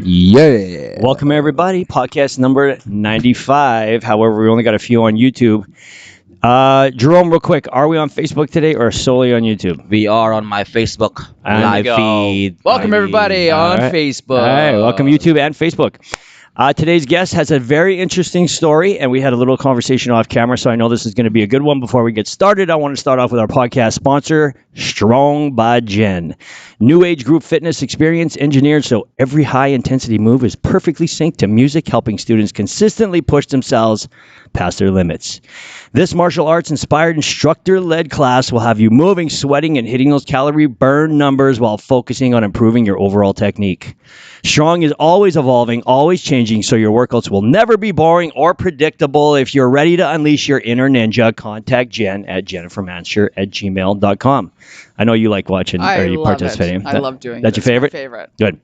Yeah. Welcome, everybody. Podcast number 95. However, we only got a few on YouTube. Jerome, real quick, are we on Facebook today or solely on YouTube? We are on my Facebook live feed. Welcome, everybody, on Facebook. All right, welcome YouTube and Facebook. Today's guest has a very interesting story, and we had a little conversation off camera, so I know this is going to be a good one. Before we get started, I want to start off with our podcast sponsor, Strong by Jen. New age group fitness experience engineered so every high-intensity move is perfectly synced to music, helping students consistently push themselves past their limits. This martial arts-inspired instructor-led class will have you moving, sweating, and hitting those calorie burn numbers while focusing on improving your overall technique. Strong is always evolving, always changing, so your workouts will never be boring or predictable. If you're ready to unleash your inner ninja, contact Jen at jennifermancher@gmail.com. I know you like watching or you participating. I love doing it. That's your favorite? My favorite. Good.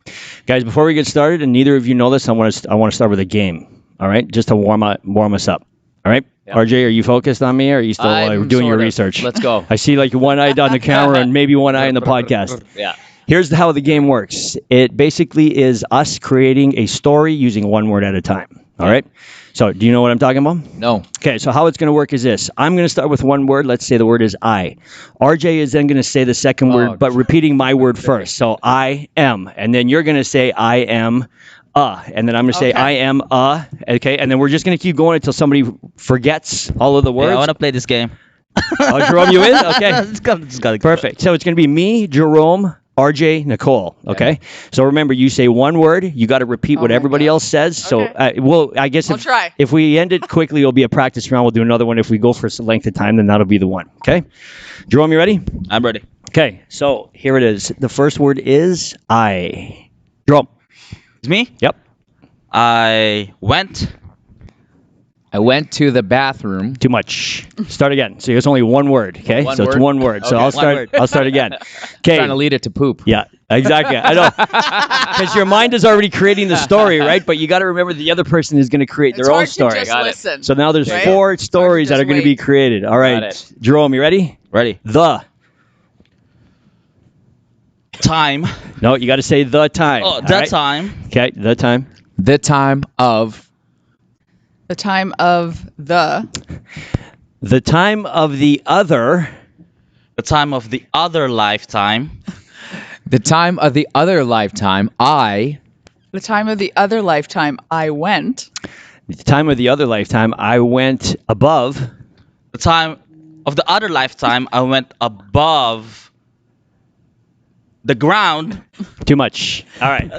Guys, before we get started, and neither of you know this, I want to start with a game. All right? Just to warm us up. All right? Yep. RJ, are you focused on me or are you still doing your research? Let's go. I see like one eye on the camera and maybe one eye in the podcast. Yeah. Here's how the game works. It basically is us creating a story using one word at a time. All right? So do you know what I'm talking about? No. Okay, so how it's going to work is this. I'm going to start with one word. Let's say the word is I. RJ is then going to say the second word, but repeating my word first. So I am. And then you're going to say I am and then I'm going to say I am okay? And then we're just going to keep going until somebody forgets all of the words. Yeah, I want to play this game. Oh, Jerome, you in? Okay. Perfect. So it's going to be me, Jerome, RJ, Nicole. Okay. So remember, you say one word. You got to repeat what everybody else says. Okay. So, I guess I'll try. If we end it quickly, it'll be a practice round. We'll do another one. If we go for some length of time, then that'll be the one. Okay. Jerome, you ready? I'm ready. Okay. So here it is. The first word is I. Jerome. It's me? Yep. I went to the bathroom. Too much. Start again. So it's only one word. Okay. One so word? it's one word. So Okay. I'll start again. Okay. Trying to lead it to poop. Yeah, exactly. I know. Because your mind is already creating the story, right? But you got to remember the other person is going to create their own story. It's hard to just listen. So now there's right? 4 stories that are going to be wait. created. All right. Got it. Jerome, you ready? ready. The. Time. No, you got to say the time. Oh, All the right? time. Okay, the time. The time of. The time of the. The time of the other. The time of the other lifetime. The time of the other lifetime. I. The time of the other lifetime I went. The time of the other lifetime, I went above. The time of the other lifetime, I went above the ground. Too much. All right.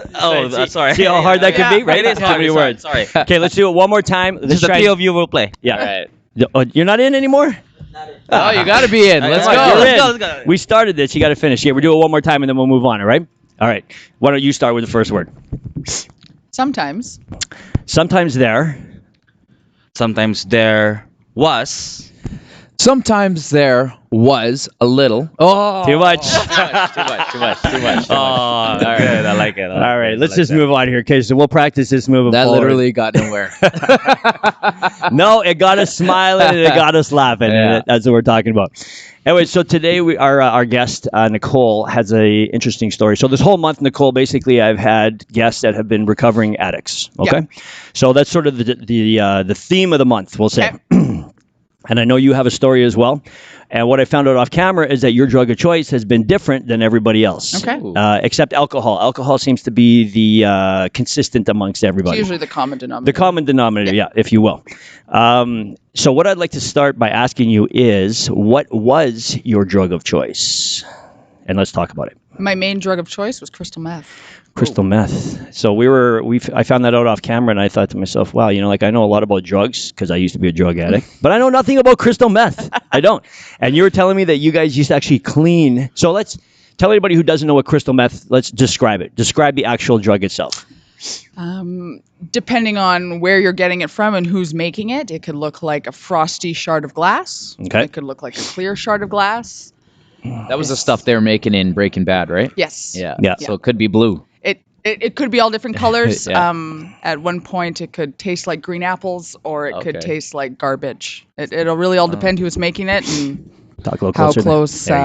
Sorry. See how hard that could be, right? It is Too hard. many words. Sorry. Okay, let's do it one more time. Let's Just the try three of you will play. Yeah. All right. You're not in anymore? Oh, you got to be in. Let's Come on, go. You're in. Let's go. We started this. You got to finish. Yeah, we'll do it one more time and then we'll move on, all right? All right. Why don't you start with the first word? Sometimes. Sometimes there. Sometimes there was. Sometimes there was a little. Oh. Too much. Too much. Oh, all right. Good. I like it. All right. Let's just move on here. Okay, so we'll practice this moving That forward. literally got nowhere. No, it got us smiling and it got us laughing. Yeah. And that's what we're talking about. Anyway, so today our guest, Nicole, has a interesting story. So this whole month, Nicole, basically I've had guests that have been recovering addicts. Okay? Yeah. So that's sort of the theme of the month, we'll say. Okay. And I know you have a story as well. And what I found out off camera is that your drug of choice has been different than everybody else. Okay. Except alcohol. Alcohol seems to be the consistent amongst everybody. It's usually the common denominator. The common denominator, yeah, if you will. So what I'd like to start by asking you is, what was your drug of choice? And let's talk about it. My main drug of choice was crystal meth. Crystal meth. So I found that out off camera, and I thought to myself, wow, I know a lot about drugs because I used to be a drug addict, but I know nothing about crystal meth. I don't. And you were telling me that you guys used to actually clean. So let's tell anybody who doesn't know what crystal meth, let's describe it. Describe the actual drug itself. Depending on where you're getting it from and who's making it, it could look like a frosty shard of glass. Okay. It could look like a clear shard of glass. That was the stuff they were making in Breaking Bad, right? Yes. Yeah. Yeah. So it could be blue. It could be all different colors. Yeah. At one point, it could taste like green apples, or it could Okay. taste like garbage. It'll really all depend who's making it and Talk a little how closer. close. There you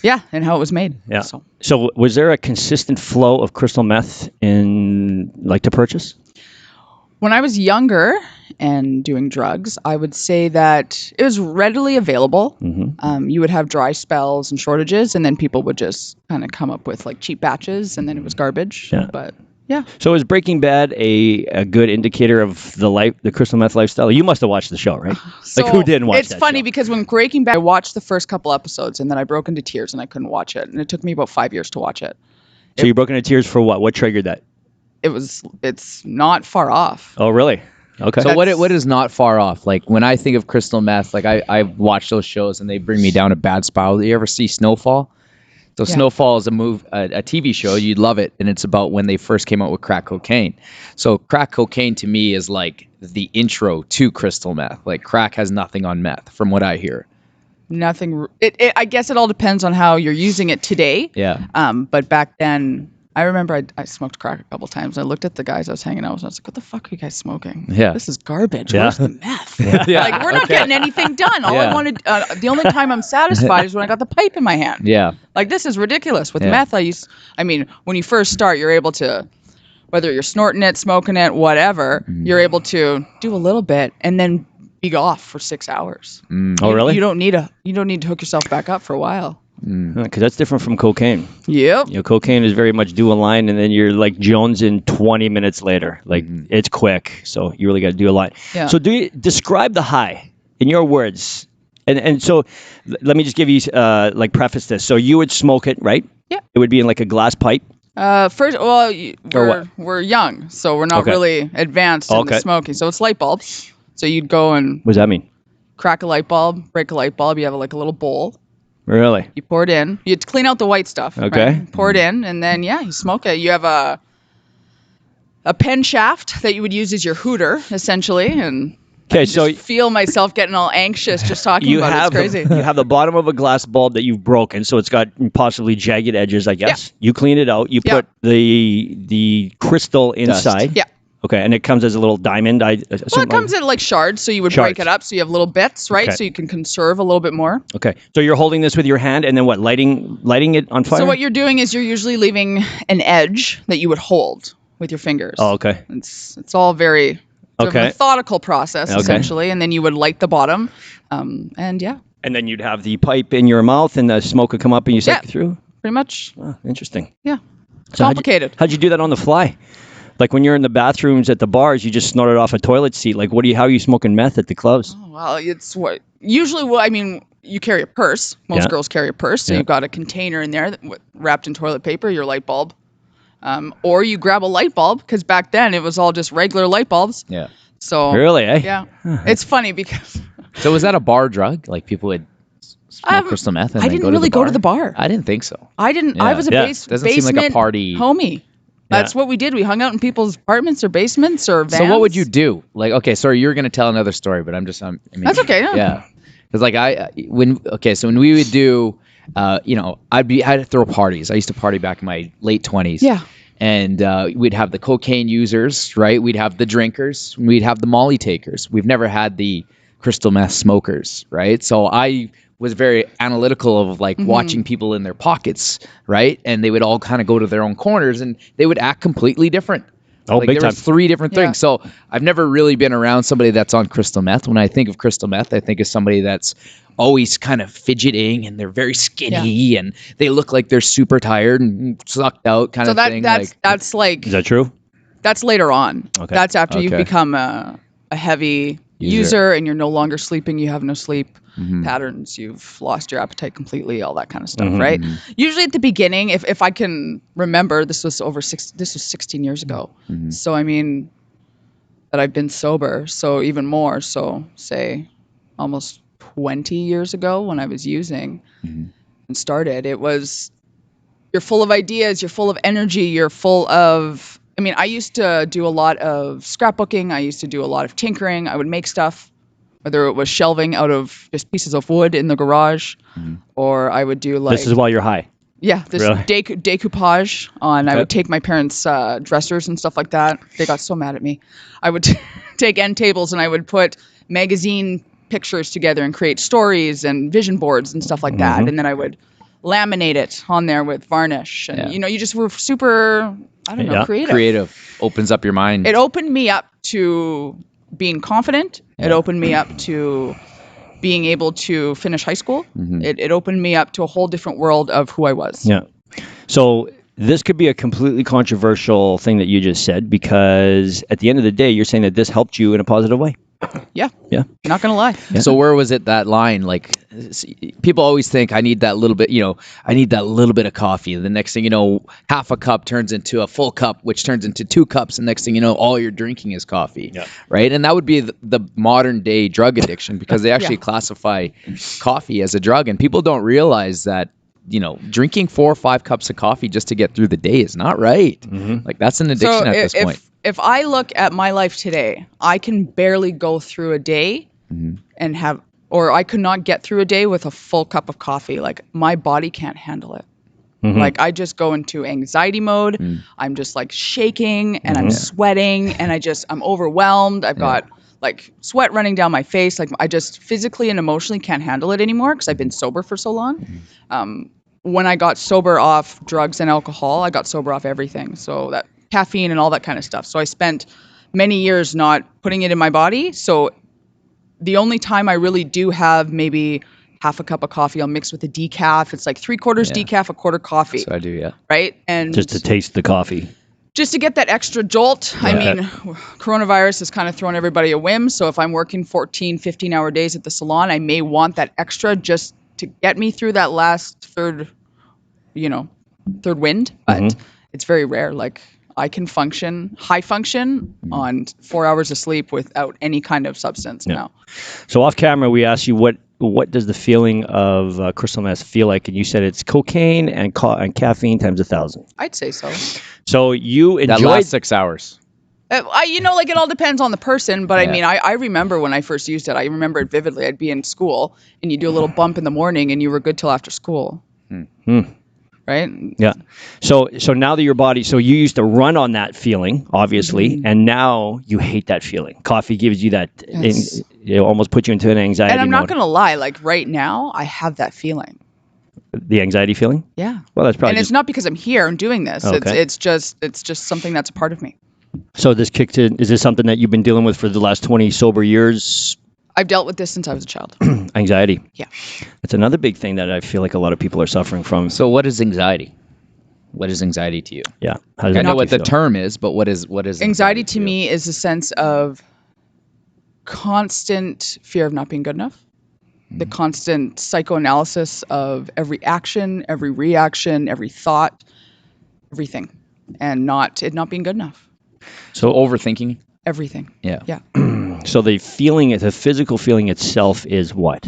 Yeah, and how it was made. Yeah. So. So was there a consistent flow of crystal meth in like to purchase? When I was younger and doing drugs, I would say that it was readily available. You would have dry spells and shortages, and then people would just kind of come up with like cheap batches, and then it was garbage. Yeah. But yeah. So is Breaking Bad a good indicator of the crystal meth lifestyle? You must have watched the show, right? So like who didn't watch It's that funny show? because when Breaking Bad, I watched the first couple episodes, and then I broke into tears, and I couldn't watch it, and it took me about 5 years to watch it. So you broke into tears for what? What triggered that? It's not far off. Oh, really? Okay. So what is not far off? Like when I think of crystal meth, like I watch those shows and they bring me down a bad spiral. You ever see Snowfall? So Yeah. Snowfall is a TV show. You'd love it, and it's about when they first came out with crack cocaine. So crack cocaine to me is like the intro to crystal meth. Like crack has nothing on meth, from what I hear. Nothing. I guess it all depends on how you're using it today. Yeah. But back then, I remember I smoked crack a couple times. I looked at the guys I was hanging out with, and I was like, what the fuck are you guys smoking? Yeah. This is garbage. Yeah. Where's the meth? Yeah. Like, we're not getting anything done. All Yeah. I wanted, the only time I'm satisfied is when I got the pipe in my hand. Yeah. Like, this is ridiculous. With Yeah. meth, when you first start, you're able to, whether you're snorting it, smoking it, whatever, you're able to do a little bit and then be off for 6 hours. Oh, really? You don't need to hook yourself back up for a while. Because that's different from cocaine. Yep. You know, cocaine is very much do a line, and then you're like Jones in 20 minutes later. Like it's quick, so you really got to do a line. Yeah. So describe the high in your words, and so let me just give you like preface this. So you would smoke it, right? Yeah. It would be in like a glass pipe. First, well, what? we're young, so we're not Okay. really advanced in Okay. the smoking. So it's light bulbs. So you'd go and What does that mean? crack a light bulb, break a light bulb. You have like a little bowl. Really? You pour it in. You have to clean out the white stuff. Okay. Right? Pour it in, and then you smoke it. You have a pen shaft that you would use as your hooter, essentially, and. Okay, I so just feel myself getting all anxious just talking about it. It's crazy. you have the bottom of a glass bulb that you've broken, so it's got possibly jagged edges, I guess. You clean it out. You Yeah. put the crystal inside. Yeah. Okay, and it comes as a little diamond. Well, it comes in like shards, so you would break Shards. it up, so you have little bits, right? Okay. So you can conserve a little bit more. Okay, so you're holding this with your hand, and then what? Lighting it on fire. So what you're doing is you're usually leaving an edge that you would hold with your fingers. Oh, okay. It's all very it's Okay. a methodical process, Okay. essentially, and then you would light the bottom, and yeah, And then you'd have the pipe in your mouth, and the smoke would come up, and you suck Yeah. it through. pretty much, Oh, interesting. yeah, So complicated. How'd you do that on the fly? Like when you're in the bathrooms at the bars, you just snort it off a toilet seat. Like, how are you smoking meth at the clubs? Well, it's what usually. Well, I mean, you carry a purse. Most Yeah. girls carry a purse, so Yeah. you've got a container in there wrapped in toilet paper, your light bulb, or you grab a light bulb because back then it was all just regular light bulbs. Yeah. So Really, eh? yeah, it's funny because So was that a bar drug? Like people would smoke crystal meth and I then didn't go to really the go bar? to the bar. I didn't think so. I didn't. Yeah. I was a Yeah. basement Doesn't seem like a party. homie. That's what we did. We hung out in people's apartments or basements or vans. So what would you do? Like, okay, sorry, you're gonna tell another story, but I mean, That's okay, no. Yeah, because like so when we would do, I'd to throw parties. I used to party back in my late 20s. Yeah. And we'd have the cocaine users, right? We'd have the drinkers. We'd have the Molly takers. We've never had the crystal meth smokers, right? So I was very analytical of like watching people in their pockets, right? And they would all kind of go to their own corners and they would act completely different. Oh, like big there time. was 3 different Yeah. things. So I've never really been around somebody that's on crystal meth. When I think of crystal meth, I think of somebody that's always kind of fidgeting and they're very skinny and they look like they're super tired and sucked out kind So of thing. that's like Is that true? that's later on. Okay. That's after you've Okay. become a heavy user and you're no longer sleeping. You have no sleep patterns. You've lost your appetite completely. All that kind of stuff, right? Usually at the beginning, if I can remember, this was 16 years ago. So I mean, that I've been sober. So even more. So say almost 20 years ago when I was using and started, it was you're full of ideas. You're full of energy. You're full of. I mean, I used to do a lot of scrapbooking. I used to do a lot of tinkering. I would make stuff, whether it was shelving out of just pieces of wood in the garage, or I would do like This is while you're high. this Really? decoupage on. I would take my parents' dressers and stuff like that. They got so mad at me. I would take end tables and I would put magazine pictures together and create stories and vision boards and stuff like that. And then I would laminate it on there with varnish. And, you just were super, I don't know, creative. Creative opens up your mind. It opened me up to being confident. Yeah. It opened me up to being able to finish high school. Mm-hmm. It opened me up to a whole different world of who I was. Yeah. So this could be a completely controversial thing that you just said, because at the end of the day, you're saying that this helped you in a positive way. Yeah. Yeah. Not going to lie. Yeah. So where was it, that line? Like, people always think I need that little bit, I need that little bit of coffee. The next thing you know, half a cup turns into a full cup, which turns into 2 cups. And next thing you know, all you're drinking is coffee. Yeah. Right. And that would be the modern day drug addiction, because they actually classify coffee as a drug. And people don't realize that, drinking 4 or 5 cups of coffee just to get through the day is not right. Mm-hmm. Like, that's an addiction at this point. If I look at my life today, I can barely go through a day or I could not get through a day with a full cup of coffee. Like, my body can't handle it. Mm-hmm. Like, I just go into anxiety mode. I'm just like shaking and I'm sweating and I'm overwhelmed. I've got like sweat running down my face. Like, I just physically and emotionally can't handle it anymore because I've been sober for so long. When I got sober off drugs and alcohol, I got sober off everything. So that caffeine and all that kind of stuff. So I spent many years not putting it in my body. So the only time I really do have maybe half a cup of coffee, I'll mix with a decaf. It's like 3/4 decaf, 1/4 coffee. So I do, yeah. Right? And just to taste the coffee. Just to get that extra jolt. Yeah. I mean, coronavirus has kind of thrown everybody a whim. So if I'm working 14, 15-hour days at the salon, I may want that extra just to get me through that last third wind. But it's very rare. Like, I can high function on 4 hours of sleep without any kind of substance now. So off camera, we asked you what does the feeling of crystal meth feel like, and you said it's cocaine and caffeine times 1,000. I'd say so. So you enjoyed that last 6 hours. Like, it all depends on the person, but I mean, I remember when I first used it. I remember it vividly. I'd be in school, and you do a little bump in the morning, and you were good till after school. Right? Yeah. So now that your body, so you used to run on that feeling, obviously, and now you hate that feeling. Coffee gives you that, it almost puts you into an anxiety And I'm not mode. going to lie, like right now, I have that feeling. The anxiety feeling? Yeah. Well, that's probably. And it's not because I'm here and doing this. Okay. It's just something that's a part of me. So this kicked in. Is this something that you've been dealing with for the last 20 sober years? I've dealt with this since I was a child. Anxiety. Yeah. It's another big thing that I feel like a lot of people are suffering from. So what is anxiety? What is anxiety to you? Yeah. I know what the term is, but what is anxiety to me is a sense of constant fear of not being good enough. The constant psychoanalysis of every action, every reaction, every thought, everything, and not being good enough. So overthinking? Everything. Yeah. Yeah. So the physical feeling itself is what?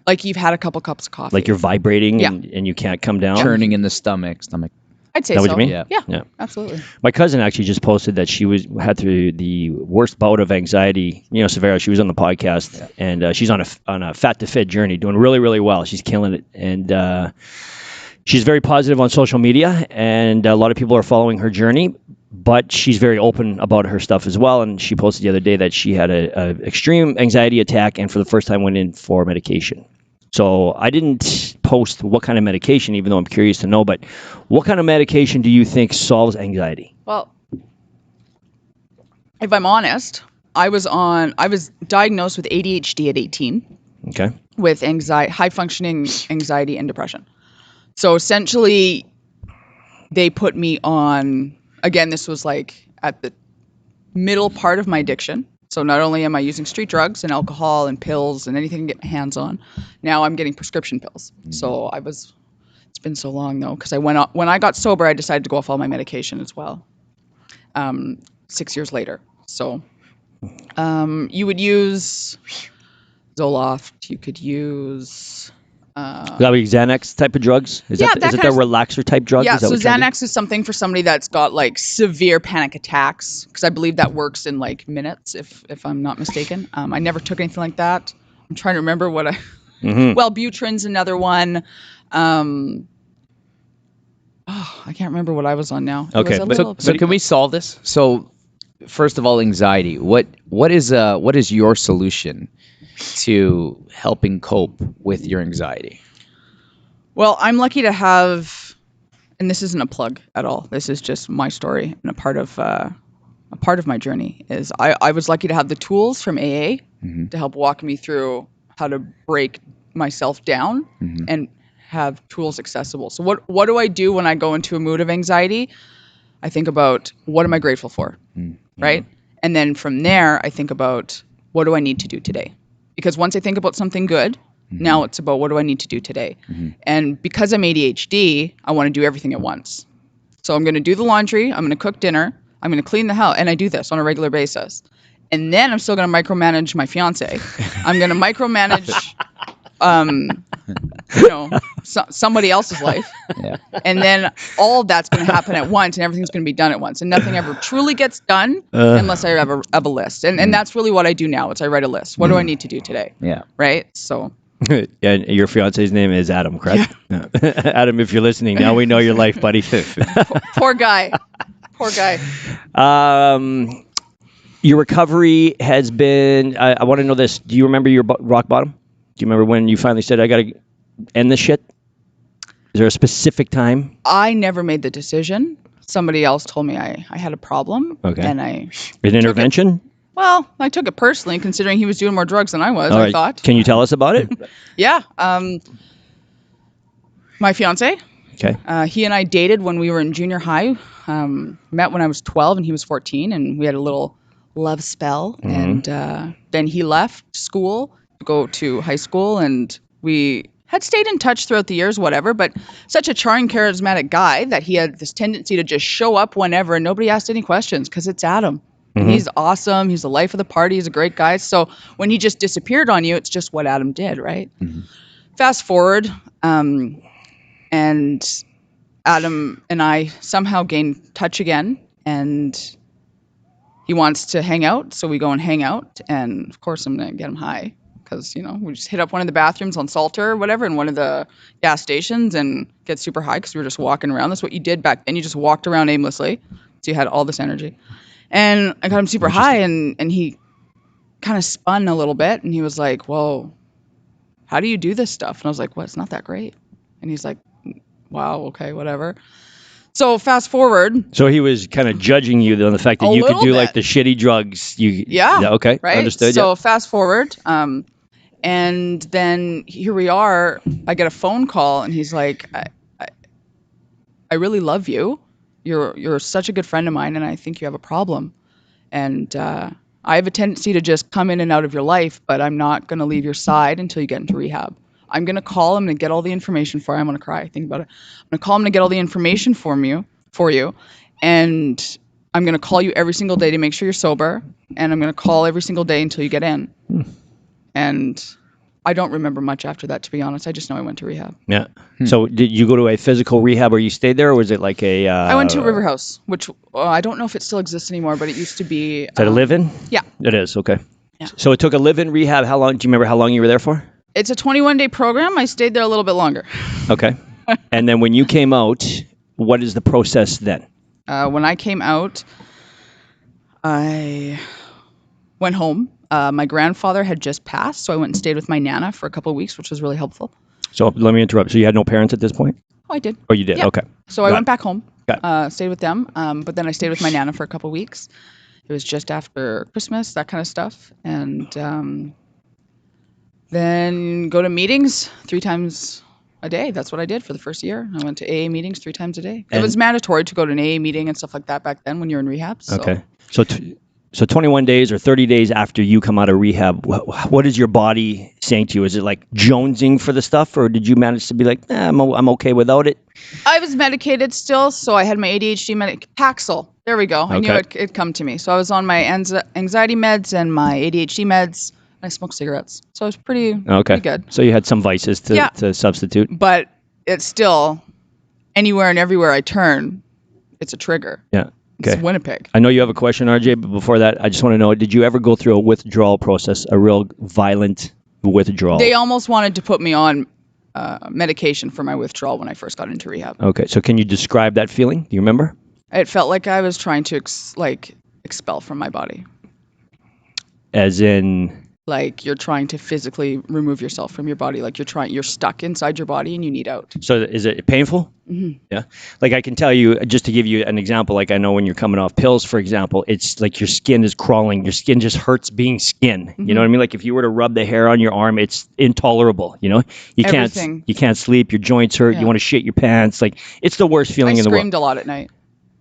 Like you've had a couple cups of coffee. Like you're vibrating and you can't come down? Churning in the stomach. I'd say so. Is that what you mean? Yeah. Yeah, absolutely. My cousin actually just posted that she had through the worst bout of anxiety, severe. She was on the podcast, and she's on a fat to fit journey, doing really, really well. She's killing it, and she's very positive on social media, and a lot of people are following her journey. But she's very open about her stuff as well, and she posted the other day that she had a extreme anxiety attack, and for the first time went in for medication. So I didn't post what kind of medication, even though I'm curious to know, but what kind of medication do you think solves anxiety? Well, if I'm honest, I was diagnosed with ADHD at 18. Okay. With high functioning anxiety and depression. So essentially, they put me on, again, this was like at the middle part of my addiction. So not only am I using street drugs and alcohol and pills and anything to get my hands on, now I'm getting prescription pills. Mm-hmm. So it's been so long though, because when I got sober, I decided to go off all my medication as well. 6 years later. So you would use Zoloft, you could use... that would be Xanax type of drugs? Is it the relaxer type drug? Yeah, so Xanax is something for somebody that's got like severe panic attacks, because I believe that works in like minutes, if I'm not mistaken. I never took anything like that. I'm trying to remember what I... Wellbutrin's another one. I can't remember what I was on now. Okay, so can we solve this? So first of all, anxiety. What is your solution to helping cope with your anxiety? Well, I'm lucky to have, and this isn't a plug at all. This is just my story and a part of my journey. Is I was lucky to have the tools from AA to help walk me through how to break myself down and have tools accessible. So what do I do when I go into a mood of anxiety? I think about what am I grateful for, right? And then from there, I think about what do I need to do today? Because once I think about something good, now it's about what do I need to do today? And because I'm ADHD, I want to do everything at once. So I'm going to do the laundry, I'm going to cook dinner, I'm going to clean the house, and I do this on a regular basis. And then I'm still going to micromanage my fiance. I'm going to micromanage, somebody else's life. Yeah. And then all of that's going to happen at once, and everything's going to be done at once. And nothing ever truly gets done unless I have a list. And that's really what I do now. Is I write a list. What do I need to do today? Yeah. Right. So. And your fiance's name is Adam, correct? Yeah. Adam, if you're listening, now we know your life, buddy. Poor guy. Poor guy. Your recovery has been, I want to know this. Do you remember your rock bottom? Do you remember when you finally said, I got to end this shit? Is there a specific time? I never made the decision. Somebody else told me I had a problem. Okay. And I... An intervention? Well, I took it personally, considering he was doing more drugs than I was, I thought. Can you tell us about it? Yeah. My fiance. Okay. He and I dated when we were in junior high. Met when I was 12 and he was 14, and we had a little love spell. And then he left school to go to high school, and we had stayed in touch throughout the years, whatever, but such a charming, charismatic guy that he had this tendency to just show up whenever and nobody asked any questions because it's Adam. He's awesome. He's the life of the party. He's a great guy. So when he just disappeared on you, it's just what Adam did, right? Fast forward, and Adam and I somehow gained touch again, and he wants to hang out. So we go and hang out, and of course I'm going to get him high because, we just hit up one of the bathrooms on Salter or whatever in one of the gas stations and get super high because we were just walking around. That's what you did back then. You just walked around aimlessly. So you had all this energy. And I got him super high, and he kind of spun a little bit, and he was like, whoa, how do you do this stuff? And I was like, well, it's not that great. And he's like, wow, okay, whatever. So fast forward. So he was kind of judging you on the fact that you could do like the shitty drugs. Yeah. Okay. Right. Understood. So fast forward. And then here we are. I get a phone call, and he's like, I really love you. You're such a good friend of mine, and I think you have a problem. And I have a tendency to just come in and out of your life, but I'm not going to leave your side until you get into rehab. I'm going to call him and get all the information for you. I'm going to cry. Think about it. I'm going to call him to get all the information for you. And I'm going to call you every single day to make sure you're sober. And I'm going to call every single day until you get in. And I don't remember much after that, to be honest. I just know I went to rehab. Yeah. So did you go to a physical rehab, or you stayed there, or was it like a... I went to River House, which I don't know if it still exists anymore, but it used to be... Is that a live-in? Yeah. It is, okay. Yeah. So it took a live-in rehab. How long? Do you remember how long you were there for? It's a 21-day program. I stayed there a little bit longer. Okay. And then when you came out, what is the process then? When I came out, I went home. My grandfather had just passed, so I went and stayed with my Nana for a couple of weeks, which was really helpful. So let me interrupt. So you had no parents at this point? Oh, I did. Oh, you did? Yeah. Okay. So I went back home, Got stayed with them, but then I stayed with my Nana for a couple of weeks. It was just after Christmas, that kind of stuff. And then go to meetings 3 times a day. That's what I did for the first year. I went to AA meetings 3 times a day. It was mandatory to go to an AA meeting and stuff like that back then when you're in rehab. So. Okay. So 21 days or 30 days after you come out of rehab, what is your body saying to you? Is it like jonesing for the stuff, or did you manage to be like, I'm okay without it? I was medicated still, so I had my ADHD Paxil. There we go. I knew it'd come to me. So I was on my anxiety meds and my ADHD meds. I smoked cigarettes, so it was pretty good. So you had some vices to substitute. But it's still, anywhere and everywhere I turn, it's a trigger. Yeah. Okay. It's Winnipeg. I know you have a question, RJ, but before that, I just want to know, did you ever go through a withdrawal process, a real violent withdrawal? They almost wanted to put me on medication for my withdrawal when I first got into rehab. Okay, so can you describe that feeling? Do you remember? It felt like I was trying to expel from my body. As in? like you're trying to physically remove yourself from your body. Like you're stuck inside your body and you need out. So is it painful? Mm-hmm. Yeah. Like I can tell you, just to give you an example, like I know when you're coming off pills, for example, it's like your skin is crawling. Your skin just hurts being skin. Mm-hmm. You know what I mean? Like if you were to rub the hair on your arm, it's intolerable. You know, Everything. you can't sleep. Your joints hurt. Yeah. You want to shit your pants. Like it's the worst feeling in the world. I screamed a lot at night.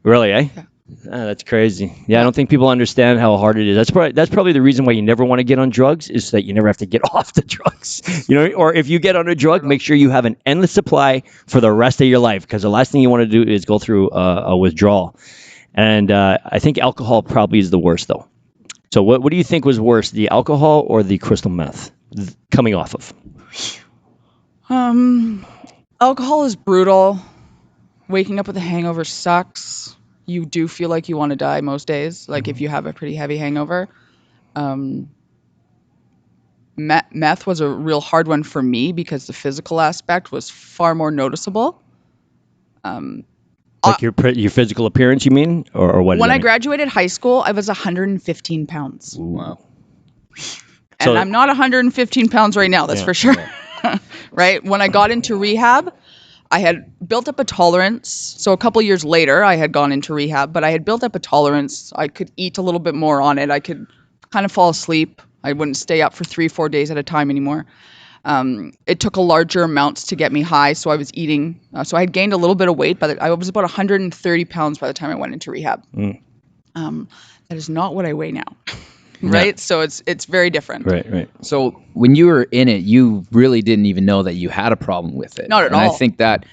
Really, eh? Yeah. That's crazy. Yeah, I don't think people understand how hard it is. That's probably the reason why you never want to get on drugs, is that you never have to get off the drugs. You know, or if you get on a drug, make sure you have an endless supply for the rest of your life, because the last thing you want to do is go through a withdrawal. And I think alcohol probably is the worst, though. So what do you think was worse, the alcohol or the crystal meth coming off of? Alcohol is brutal. Waking up with a hangover sucks. You do feel like you want to die most days, like if you have a pretty heavy hangover. Meth was a real hard one for me because the physical aspect was far more noticeable. Like your physical appearance, you mean? Or what? When I graduated high school, I was 115 pounds. Ooh, wow. And So- I'm not 115 pounds right now, that's for sure. Right? When I got into rehab, I had built up a tolerance. So a couple years later, I had gone into rehab, but I had built up a tolerance. I could eat a little bit more on it. I could kind of fall asleep. I wouldn't stay up for 3-4 days at a time anymore. It took a larger amounts to get me high, so I was eating. So I had gained a little bit of weight, but I was about 130 pounds by the time I went into rehab. That is not what I weigh now. Right? So it's very different. Right. So when you were in it, you really didn't even know that you had a problem with it. Not at all. I think that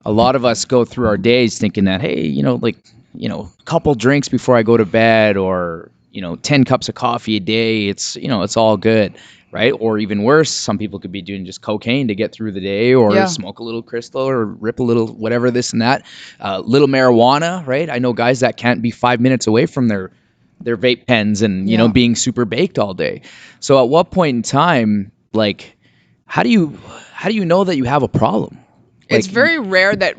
a lot of us go through our days thinking that, hey, a couple drinks before I go to bed, or 10 cups of coffee a day, it's all good, right? Or even worse, some people could be doing just cocaine to get through the day, or smoke a little crystal, or rip a little whatever, this and that, little marijuana, right? I know guys that can't be 5 minutes away from their vape pens and being super baked all day. So at what point in time, like, how do you know that you have a problem? It's very rare that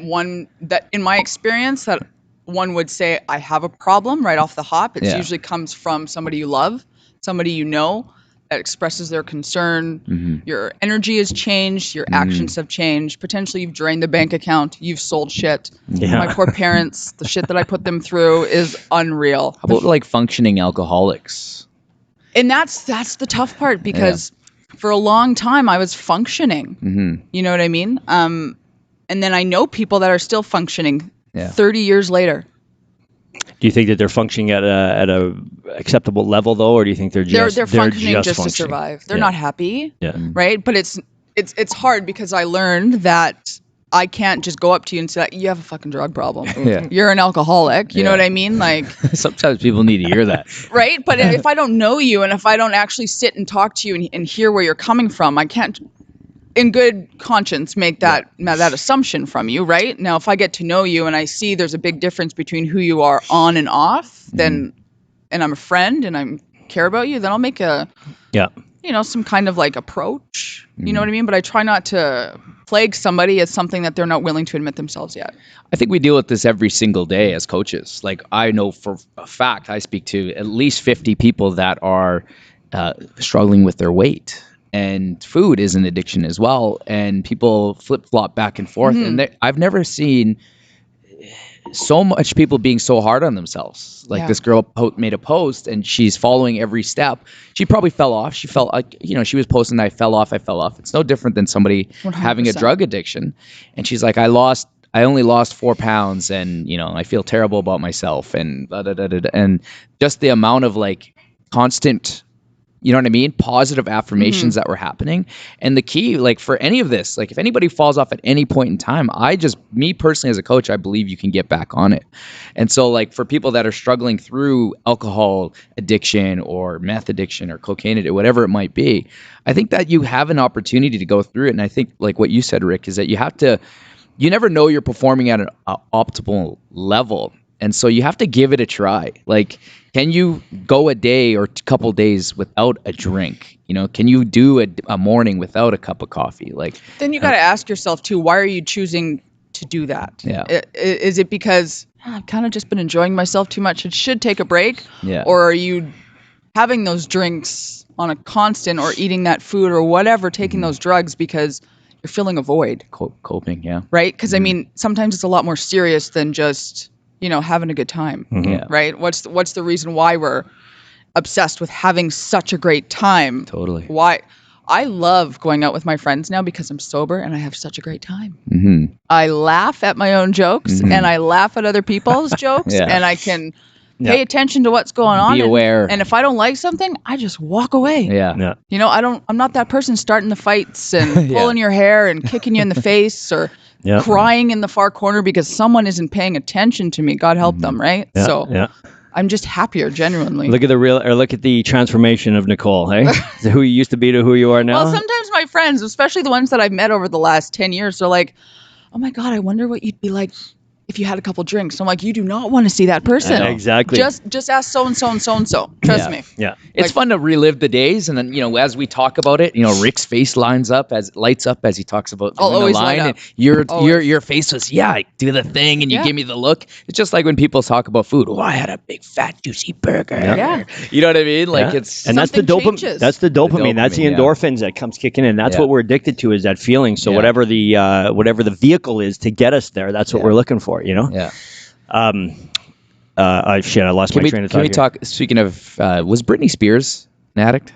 in my experience, that one would say I have a problem right off the hop. It usually comes from somebody you love, somebody you know, that expresses their concern. Mm-hmm. Your energy has changed, your actions have changed. Potentially you've drained the bank account, you've sold shit. Yeah. My poor parents, the shit that I put them through is unreal. How about like functioning alcoholics? And that's the tough part, because for a long time I was functioning. Mm-hmm. You know what I mean? And then I know people that are still functioning 30 years later. Do you think that they're functioning at a acceptable level, though, or do you think they're functioning just to survive? They're not happy, right? But it's hard, because I learned that I can't just go up to you and say, you have a fucking drug problem. Yeah. You're an alcoholic. You know what I mean? Like, sometimes people need to hear that. right? But if I don't know you, and if I don't actually sit and talk to you and hear where you're coming from, I can't, in good conscience, make that assumption from you, right? Now, if I get to know you and I see there's a big difference between who you are on and off, then, and I'm a friend and I care about you, then I'll make some kind of like approach. You know what I mean? But I try not to plague somebody as something that they're not willing to admit themselves yet. I think we deal with this every single day as coaches. Like, I know for a fact, I speak to at least 50 people that are struggling with their weight. And food is an addiction as well. And people flip-flop back and forth. And I've never seen so much people being so hard on themselves. Like this girl made a post, and she's following every step. She probably fell off. She felt like, she was posting, I fell off. It's no different than somebody 100%. having a drug addiction. And she's like, I only lost 4 pounds, and, I feel terrible about myself, and and just the amount of like constant, you know what I mean? Positive affirmations that were happening. And the key, like, for any of this, like, if anybody falls off at any point in time, me personally as a coach, I believe you can get back on it. And so, like, for people that are struggling through alcohol addiction or meth addiction or cocaine addiction, whatever it might be, I think that you have an opportunity to go through it. And I think, like what you said, Rick, is that you never know you're performing at an optimal level. And so you have to give it a try. Like, can you go a day or a couple days without a drink? Can you do a morning without a cup of coffee? Like, then you got to ask yourself too, why are you choosing to do that? Yeah. Is it because I've kind of just been enjoying myself too much, it should take a break? Yeah. Or are you having those drinks on a constant or eating that food or whatever, taking those drugs because you're filling a void. Coping, yeah. Right? Because I mean, sometimes it's a lot more serious than just, having a good time. Yeah. Right? What's the reason why we're obsessed with having such a great time? Totally. Why? I love going out with my friends now because I'm sober and I have such a great time. Mm-hmm. I laugh at my own jokes and I laugh at other people's jokes and I can pay attention to what's going on. Be aware. And if I don't like something, I just walk away. Yeah. I'm not that person starting the fights and pulling your hair and kicking you in the face or crying in the far corner because someone isn't paying attention to me. God help them, right? Yeah. So I'm just happier, genuinely. Look at the transformation of Nicole, hey? Who you used to be to who you are now. Well, sometimes my friends, especially the ones that I've met over the last 10 years, they're like, oh my God, I wonder what you'd be like if you had a couple drinks. I'm like, you do not want to see that person. Exactly. Just ask so-and-so and so-and-so. Trust me. Yeah. It's fun to relive the days, and then as we talk about it, Rick's face lights up as he talks about I'll the always line, light up. and your face was do the thing, and you give me the look. It's just like when people talk about food. Oh, I had a big fat juicy burger. Yeah. You know what I mean? Like it's and that's the something dopamine. changes. That's the dopamine. That's the endorphins that comes kicking in. That's what we're addicted to, is that feeling. So whatever the vehicle is to get us there, that's what we're looking for. Yeah. I lost my train of thought. Can we talk? Speaking of, was Britney Spears an addict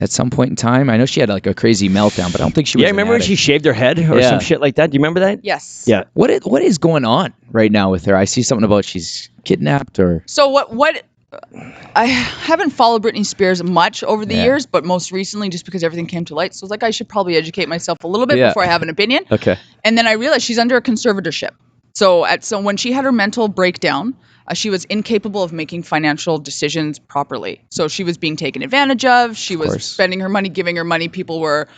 at some point in time? I know she had like a crazy meltdown, but I don't think she was. Yeah, remember when she shaved her head or some shit like that? Do you remember that? Yes. Yeah. What is going on right now with her? I see something about she's kidnapped or. So what? I haven't followed Britney Spears much over the years, but most recently, just because everything came to light, so I was like, I should probably educate myself a little bit before I have an opinion. Okay. And then I realized she's under a conservatorship. So when she had her mental breakdown, she was incapable of making financial decisions properly. So she was being taken advantage of. She was spending her money, giving her money. People were,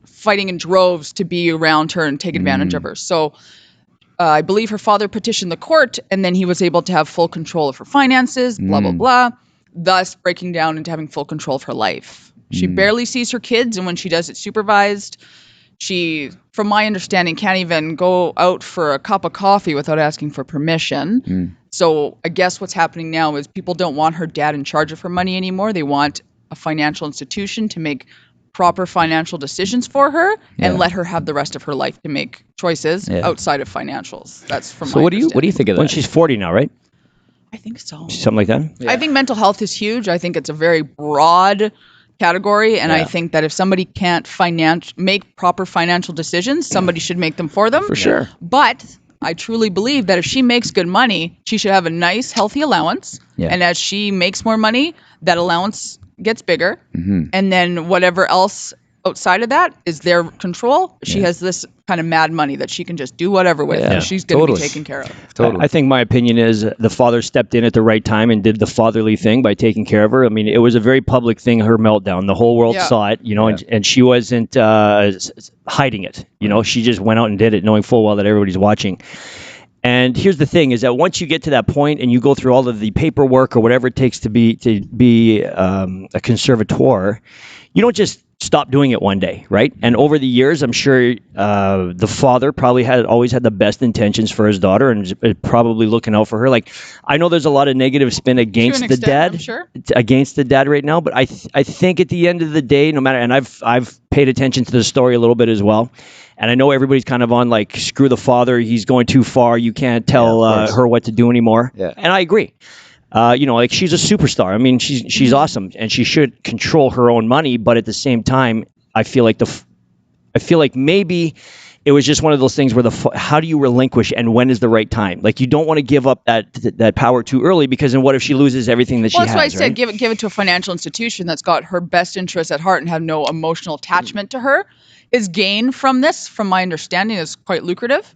fighting in droves to be around her and take advantage of her. So I believe her father petitioned the court, and then he was able to have full control of her finances, blah, blah, blah, thus breaking down into having full control of her life. She barely sees her kids, and when she does, it's supervised. She, from my understanding, can't even go out for a cup of coffee without asking for permission. So I guess what's happening now is people don't want her dad in charge of her money anymore. They want a financial institution to make proper financial decisions for her and let her have the rest of her life to make choices outside of financials. That's from my understanding. What do you think of that? When she's 40 now, right? I think so. Something like that? Yeah. I think mental health is huge. I think it's a very broad category, and I think that if somebody can't make proper financial decisions, somebody should make them for them. For sure. But I truly believe that if she makes good money, she should have a nice, healthy allowance. Yeah. And as she makes more money, that allowance gets bigger. And then whatever else outside of that is their control. She has this kind of mad money that she can just do whatever with. And she's going to be taken care of. Totally. I think my opinion is the father stepped in at the right time and did the fatherly thing by taking care of her. I mean, it was a very public thing, her meltdown. The whole world saw it, and she wasn't hiding it. She just went out and did it, knowing full well that everybody's watching. And here's the thing: is that once you get to that point and you go through all of the paperwork or whatever it takes to be a conservator, you don't just stop doing it one day, right? And over the years, I'm sure the father probably always had the best intentions for his daughter and is probably looking out for her. Like, I know there's a lot of negative spin against the dad, against the dad right now, but I think at the end of the day, no matter, and I've paid attention to the story a little bit as well. And I know everybody's kind of on like, screw the father, he's going too far. You can't tell her what to do anymore. Yeah. And I agree. Like, she's a superstar. I mean, she's awesome, and she should control her own money. But at the same time, I feel like maybe it was just one of those things where how do you relinquish, and when is the right time? Like, you don't want to give up that power too early, because then what if she loses everything that she has? Well, that's why I said give it to a financial institution that's got her best interests at heart and have no emotional attachment to her. Is gain from this, from my understanding, is quite lucrative,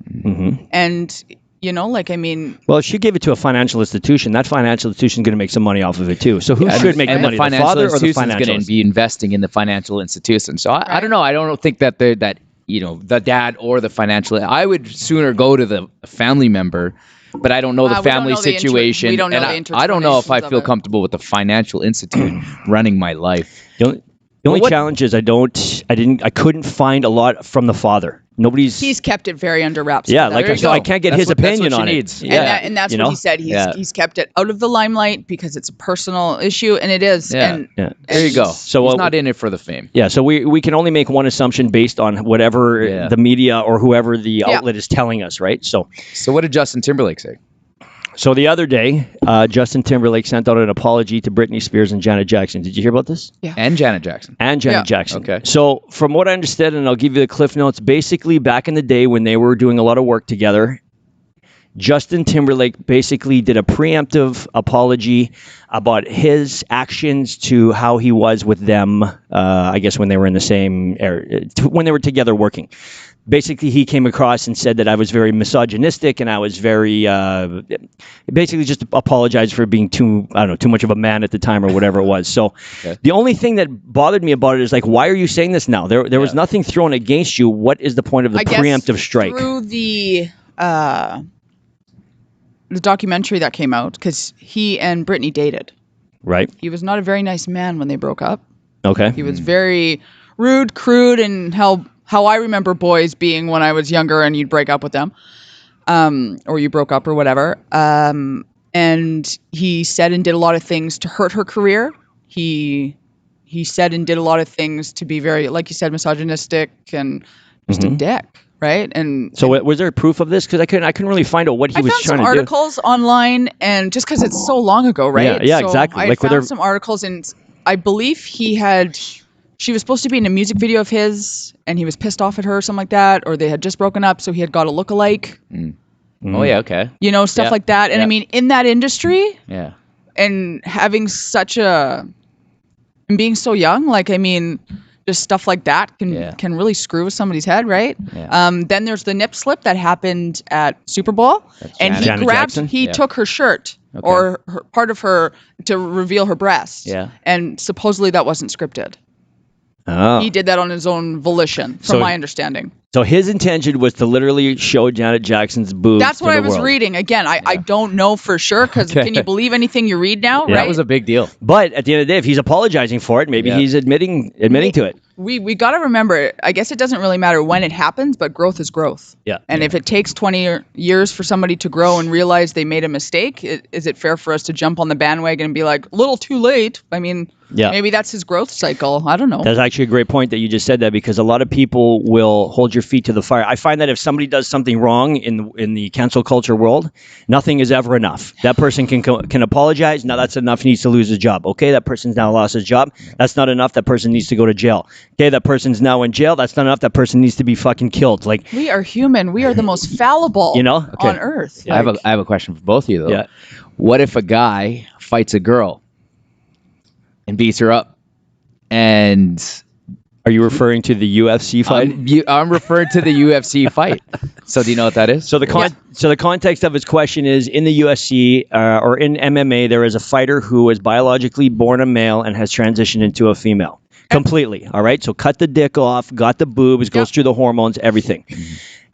and. Well, if she gave it to a financial institution, that financial institution is going to make some money off of it too. So who should make the money, the father or the financial? Going to be investing in the financial institution. So I don't know. I don't think that the dad or the financial. I would sooner go to the family member, but I don't know the family situation. We don't know I don't know if I feel comfortable with the financial institute running my life. The only challenge is I couldn't find a lot from the father. He's kept it very under wraps. Yeah, like so I can't get his opinion on it. Yeah, and that's what he said. He's kept it out of the limelight because it's a personal issue, and it is. Yeah. And there you go. So he's not in it for the fame. Yeah, so we can only make one assumption based on whatever the media or whoever the outlet is telling us, right? So what did Justin Timberlake say? So the other day, Justin Timberlake sent out an apology to Britney Spears and Janet Jackson. Did you hear about this? Yeah. And Janet Jackson. Jackson. Okay. So from what I understood, and I'll give you the cliff notes, basically back in the day when they were doing a lot of work together, Justin Timberlake basically did a preemptive apology about his actions to how he was with them, I guess when they were in the same area, when they were together working. Basically, he came across and said that I was very misogynistic and I was very, basically just apologized for being too much of a man at the time or whatever it was. So the only thing that bothered me about it is like, why are you saying this now? There was nothing thrown against you. What is the point of the preemptive strike? Through the documentary that came out, because he and Britney dated. Right. He was not a very nice man when they broke up. Okay. He was very rude, crude, and how I remember boys being when I was younger and you'd break up with them, or you broke up or whatever. And he said and did a lot of things to hurt her career. He said and did a lot of things to be very, like you said, misogynistic and just a dick, right? And so was there proof of this? Because I couldn't really find out what he was trying to do. I found some articles online, and just because it's so long ago, right? Yeah, so exactly. I found some articles, and I believe she was supposed to be in a music video of his, and he was pissed off at her or something like that, or they had just broken up, so he had got a lookalike. Oh, yeah, okay. Stuff like that. And I mean, in that industry, and having and being so young, like, I mean, just stuff like that can really screw with somebody's head, right? Yeah. Then there's the nip slip that happened at Super Bowl, and he took her shirt or part of her to reveal her breast. Yeah. And supposedly that wasn't scripted. Oh. He did that on his own volition, from my understanding. So his intention was to literally show Janet Jackson's boobs. That's what I was reading. Again, I don't know for sure, because can you believe anything you read now? Yeah. Right? That was a big deal. But at the end of the day, if he's apologizing for it, maybe he's admitting to it. We got to remember, I guess it doesn't really matter when it happens, but growth is growth. Yeah. And if it takes 20 years for somebody to grow and realize they made a mistake, is it fair for us to jump on the bandwagon and be like, a little too late? I mean, maybe that's his growth cycle. I don't know. That's actually a great point that you just said that, because a lot of people will hold your feet to the fire. I find that if somebody does something wrong in the cancel culture world, nothing is ever enough. That person can apologize. Now that's enough. He needs to lose his job. Okay, that person's now lost his job. That's not enough. That person needs to go to jail. Okay, that person's now in jail. That's not enough. That person needs to be fucking killed. Like, we are human. We are the most fallible on earth. Yeah. I have a question for both of you, though. Yeah. What if a guy fights a girl and beats her up? And are you referring to the UFC fight? I'm referring to the UFC fight. So do you know what that is? So the context of his question is, in the UFC or in MMA, there is a fighter who was biologically born a male and has transitioned into a female. Completely. All right. So cut the dick off, got the boobs, goes through the hormones, everything.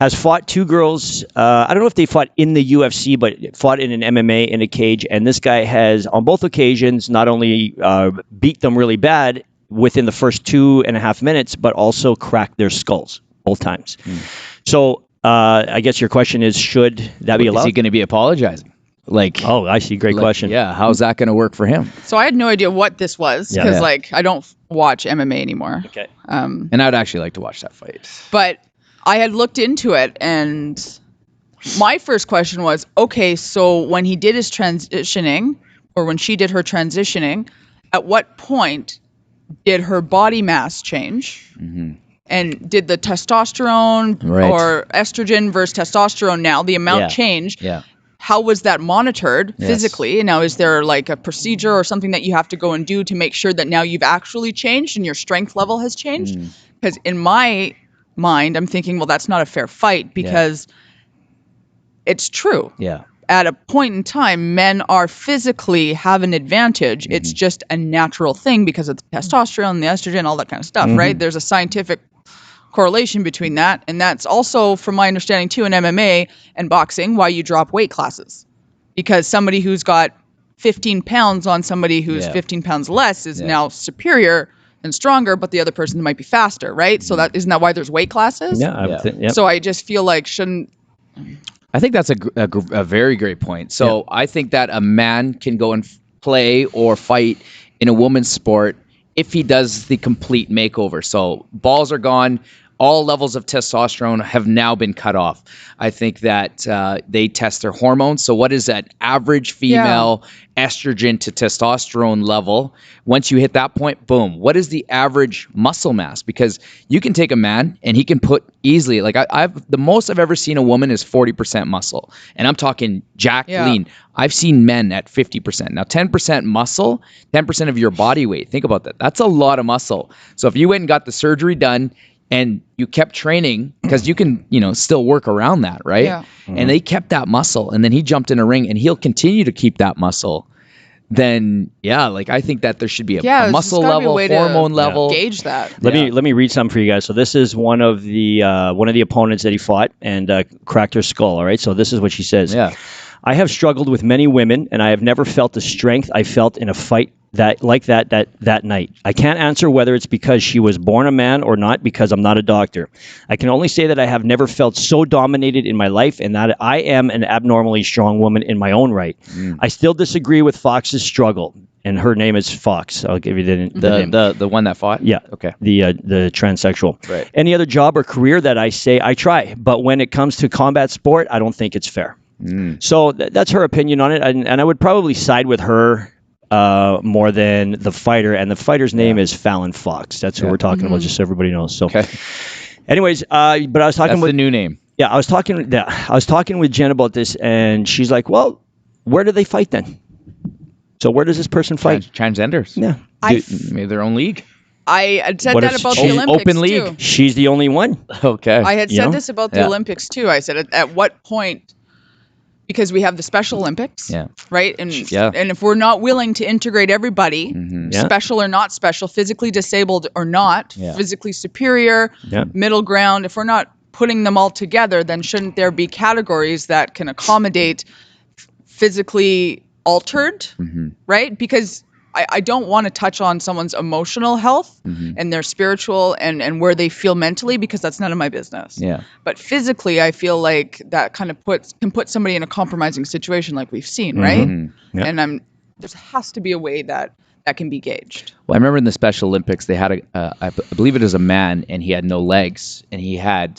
Has fought two girls. I don't know if they fought in the UFC, but fought in an MMA in a cage. And this guy has, on both occasions, not only beat them really bad within the first 2.5 minutes, but also cracked their skulls both times. So I guess your question is, should that be allowed? Is he going to be apologizing? Oh, I see. Great question. Yeah. How's that going to work for him? So I had no idea what this was, because I don't watch MMA anymore. Okay. And I'd actually like to watch that fight. But I had looked into it, and my first question was, okay, so when he did his transitioning, or when she did her transitioning, at what point did her body mass change? And did the testosterone or estrogen versus testosterone, now the amount changed? Yeah. How was that monitored physically? Now, is there like a procedure or something that you have to go and do to make sure that now you've actually changed and your strength level has changed? Because in my mind, I'm thinking, well, that's not a fair fight, because it's true. Yeah. At a point in time, men are physically have an advantage. It's just a natural thing because of the testosterone, the estrogen, all that kind of stuff, right? There's a scientific correlation between that. And that's also, from my understanding too, in MMA and boxing, why you drop weight classes. Because somebody who's got 15 pounds on somebody who's 15 pounds less is now superior and stronger, but the other person might be faster, right? So that isn't that why there's weight classes? Yeah. So I just feel like I think that's a very great point. So I think that a man can go and play or fight in a woman's sport if he does the complete makeover. So balls are gone. All levels of testosterone have now been cut off. I think that they test their hormones. So what is that average female estrogen to testosterone level? Once you hit that point, boom. What is the average muscle mass? Because you can take a man and he can put easily, like I've the most I've ever seen a woman is 40% muscle. And I'm talking jacked lean. I've seen men at 50%. Now 10% muscle, 10% of your body weight. Think about that. That's a lot of muscle. So if you went and got the surgery done, and you kept training, because you can, still work around that, right? Yeah. And they kept that muscle, and then he jumped in a ring, and he'll continue to keep that muscle. Then, I think that there should be a muscle level, hormone level. Gauge that. Let me read something for you guys. So this is one of the opponents that he fought and cracked her skull. All right. So this is what she says. Yeah. I have struggled with many women, and I have never felt the strength I felt in a fight that night. I can't answer whether it's because she was born a man or not, because I'm not a doctor. I can only say that I have never felt so dominated in my life, and that I am an abnormally strong woman in my own right. I still disagree with Fox's struggle, and her name is Fox. I'll give you the name. The one that fought? Yeah. Okay. The transsexual. Right. Any other job or career that I say I try, but when it comes to combat sport, I don't think it's fair. So that's her opinion on it, and I would probably side with her more than the fighter, and the fighter's name is Fallon Fox. That's who we're talking about, just so everybody knows. So, anyways, but I was talking with the new name. Yeah, I was talking with Jen about this, and she's like, "Well, where do they fight then? So where does this person fight? Transgenders. Yeah, maybe their own league. I had said that about the Olympics open league. too. She's the only one. Okay. I had said this about the Olympics too. I said at what point. Because we have the Special Olympics, right? And if we're not willing to integrate everybody, special or not special, physically disabled or not, physically superior, middle ground, if we're not putting them all together, then shouldn't there be categories that can accommodate physically altered, right? Because I don't want to touch on someone's emotional health and their spiritual and where they feel mentally, because that's none of my business. Yeah. But physically, I feel like that kind of can put somebody in a compromising situation, like we've seen, right? And there has to be a way that can be gauged. Well, I remember in the Special Olympics, they had I believe it was a man, and he had no legs, and he had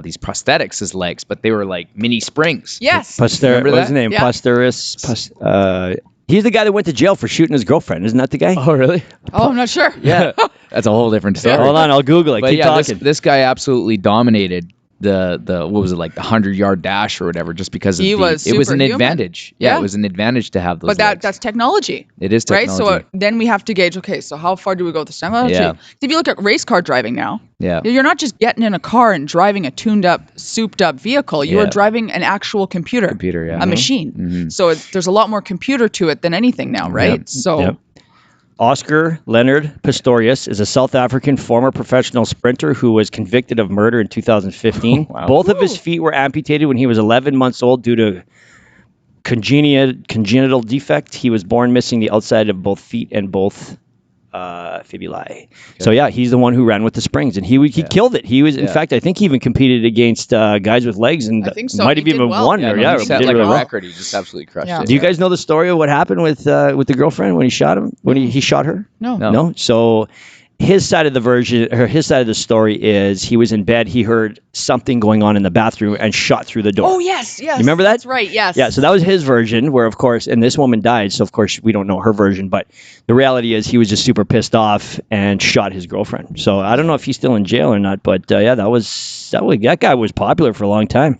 these prosthetics as legs, but they were like mini springs. Yes. What's his name? Yeah. Pistorius. He's the guy that went to jail for shooting his girlfriend. Isn't that the guy? Oh, really? Oh, I'm not sure. Yeah. That's a whole different story. Hold on, I'll Google it. But Keep talking. This guy absolutely dominated the what was it, like the 100-yard dash or whatever, just because it was an superhuman. advantage. Yeah, it was an advantage to have those. But that's technology. It is technology. Right? So then we have to gauge, okay, so how far do we go with the technology? Yeah. If you look at race car driving now, you're not just getting in a car and driving a tuned up, souped up vehicle. You are driving an actual computer. A machine. So there's a lot more computer to it than anything now, right? So. Oscar Leonard Pistorius is a South African former professional sprinter who was convicted of murder in 2015. Wow. Both of his feet were amputated when he was 11 months old due to congenital defect. He was born missing the outside of both feet and both fibulae. Okay. So he's the one who ran with the springs, and he killed it. He was, in fact, I think he even competed against guys with legs, and I think so. might have even won. He set like a record. He just absolutely crushed it. Do you guys know the story of what happened with the girlfriend when he shot him? When he shot her? No. So his side of the story is he was in bed. He heard something going on in the bathroom and shot through the door. Oh, yes. You remember that? That's right, yes. Yeah, so that was his version, where, of course, and this woman died, so, of course, we don't know her version, but the reality is he was just super pissed off and shot his girlfriend. So I don't know if he's still in jail or not, but, that guy was popular for a long time.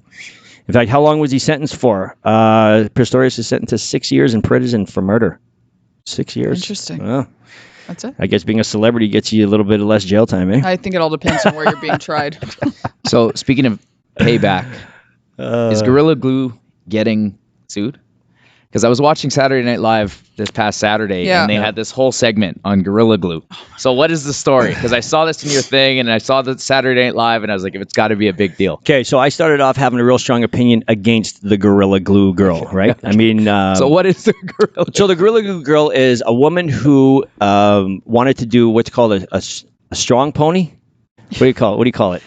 In fact, how long was he sentenced for? Pistorius is sentenced to 6 years in prison for murder. 6 years. Interesting. Oh. That's it. I guess being a celebrity gets you a little bit less jail time, eh? I think it all depends on where you're being tried. So speaking of payback, is Gorilla Glue getting sued? because I was watching Saturday Night Live this past Saturday, Yeah. and they had this whole segment on Gorilla Glue. So what is the story? Because I saw this in your thing, and I saw the Saturday Night Live, and I was like, it's got to be a big deal. Okay, so I started off having a real strong opinion against the Gorilla Glue girl, right? I mean, So what is the Gorilla? so the Gorilla Glue girl is a woman who wanted to do what's called a strong pony. What do you call it? What do you call it?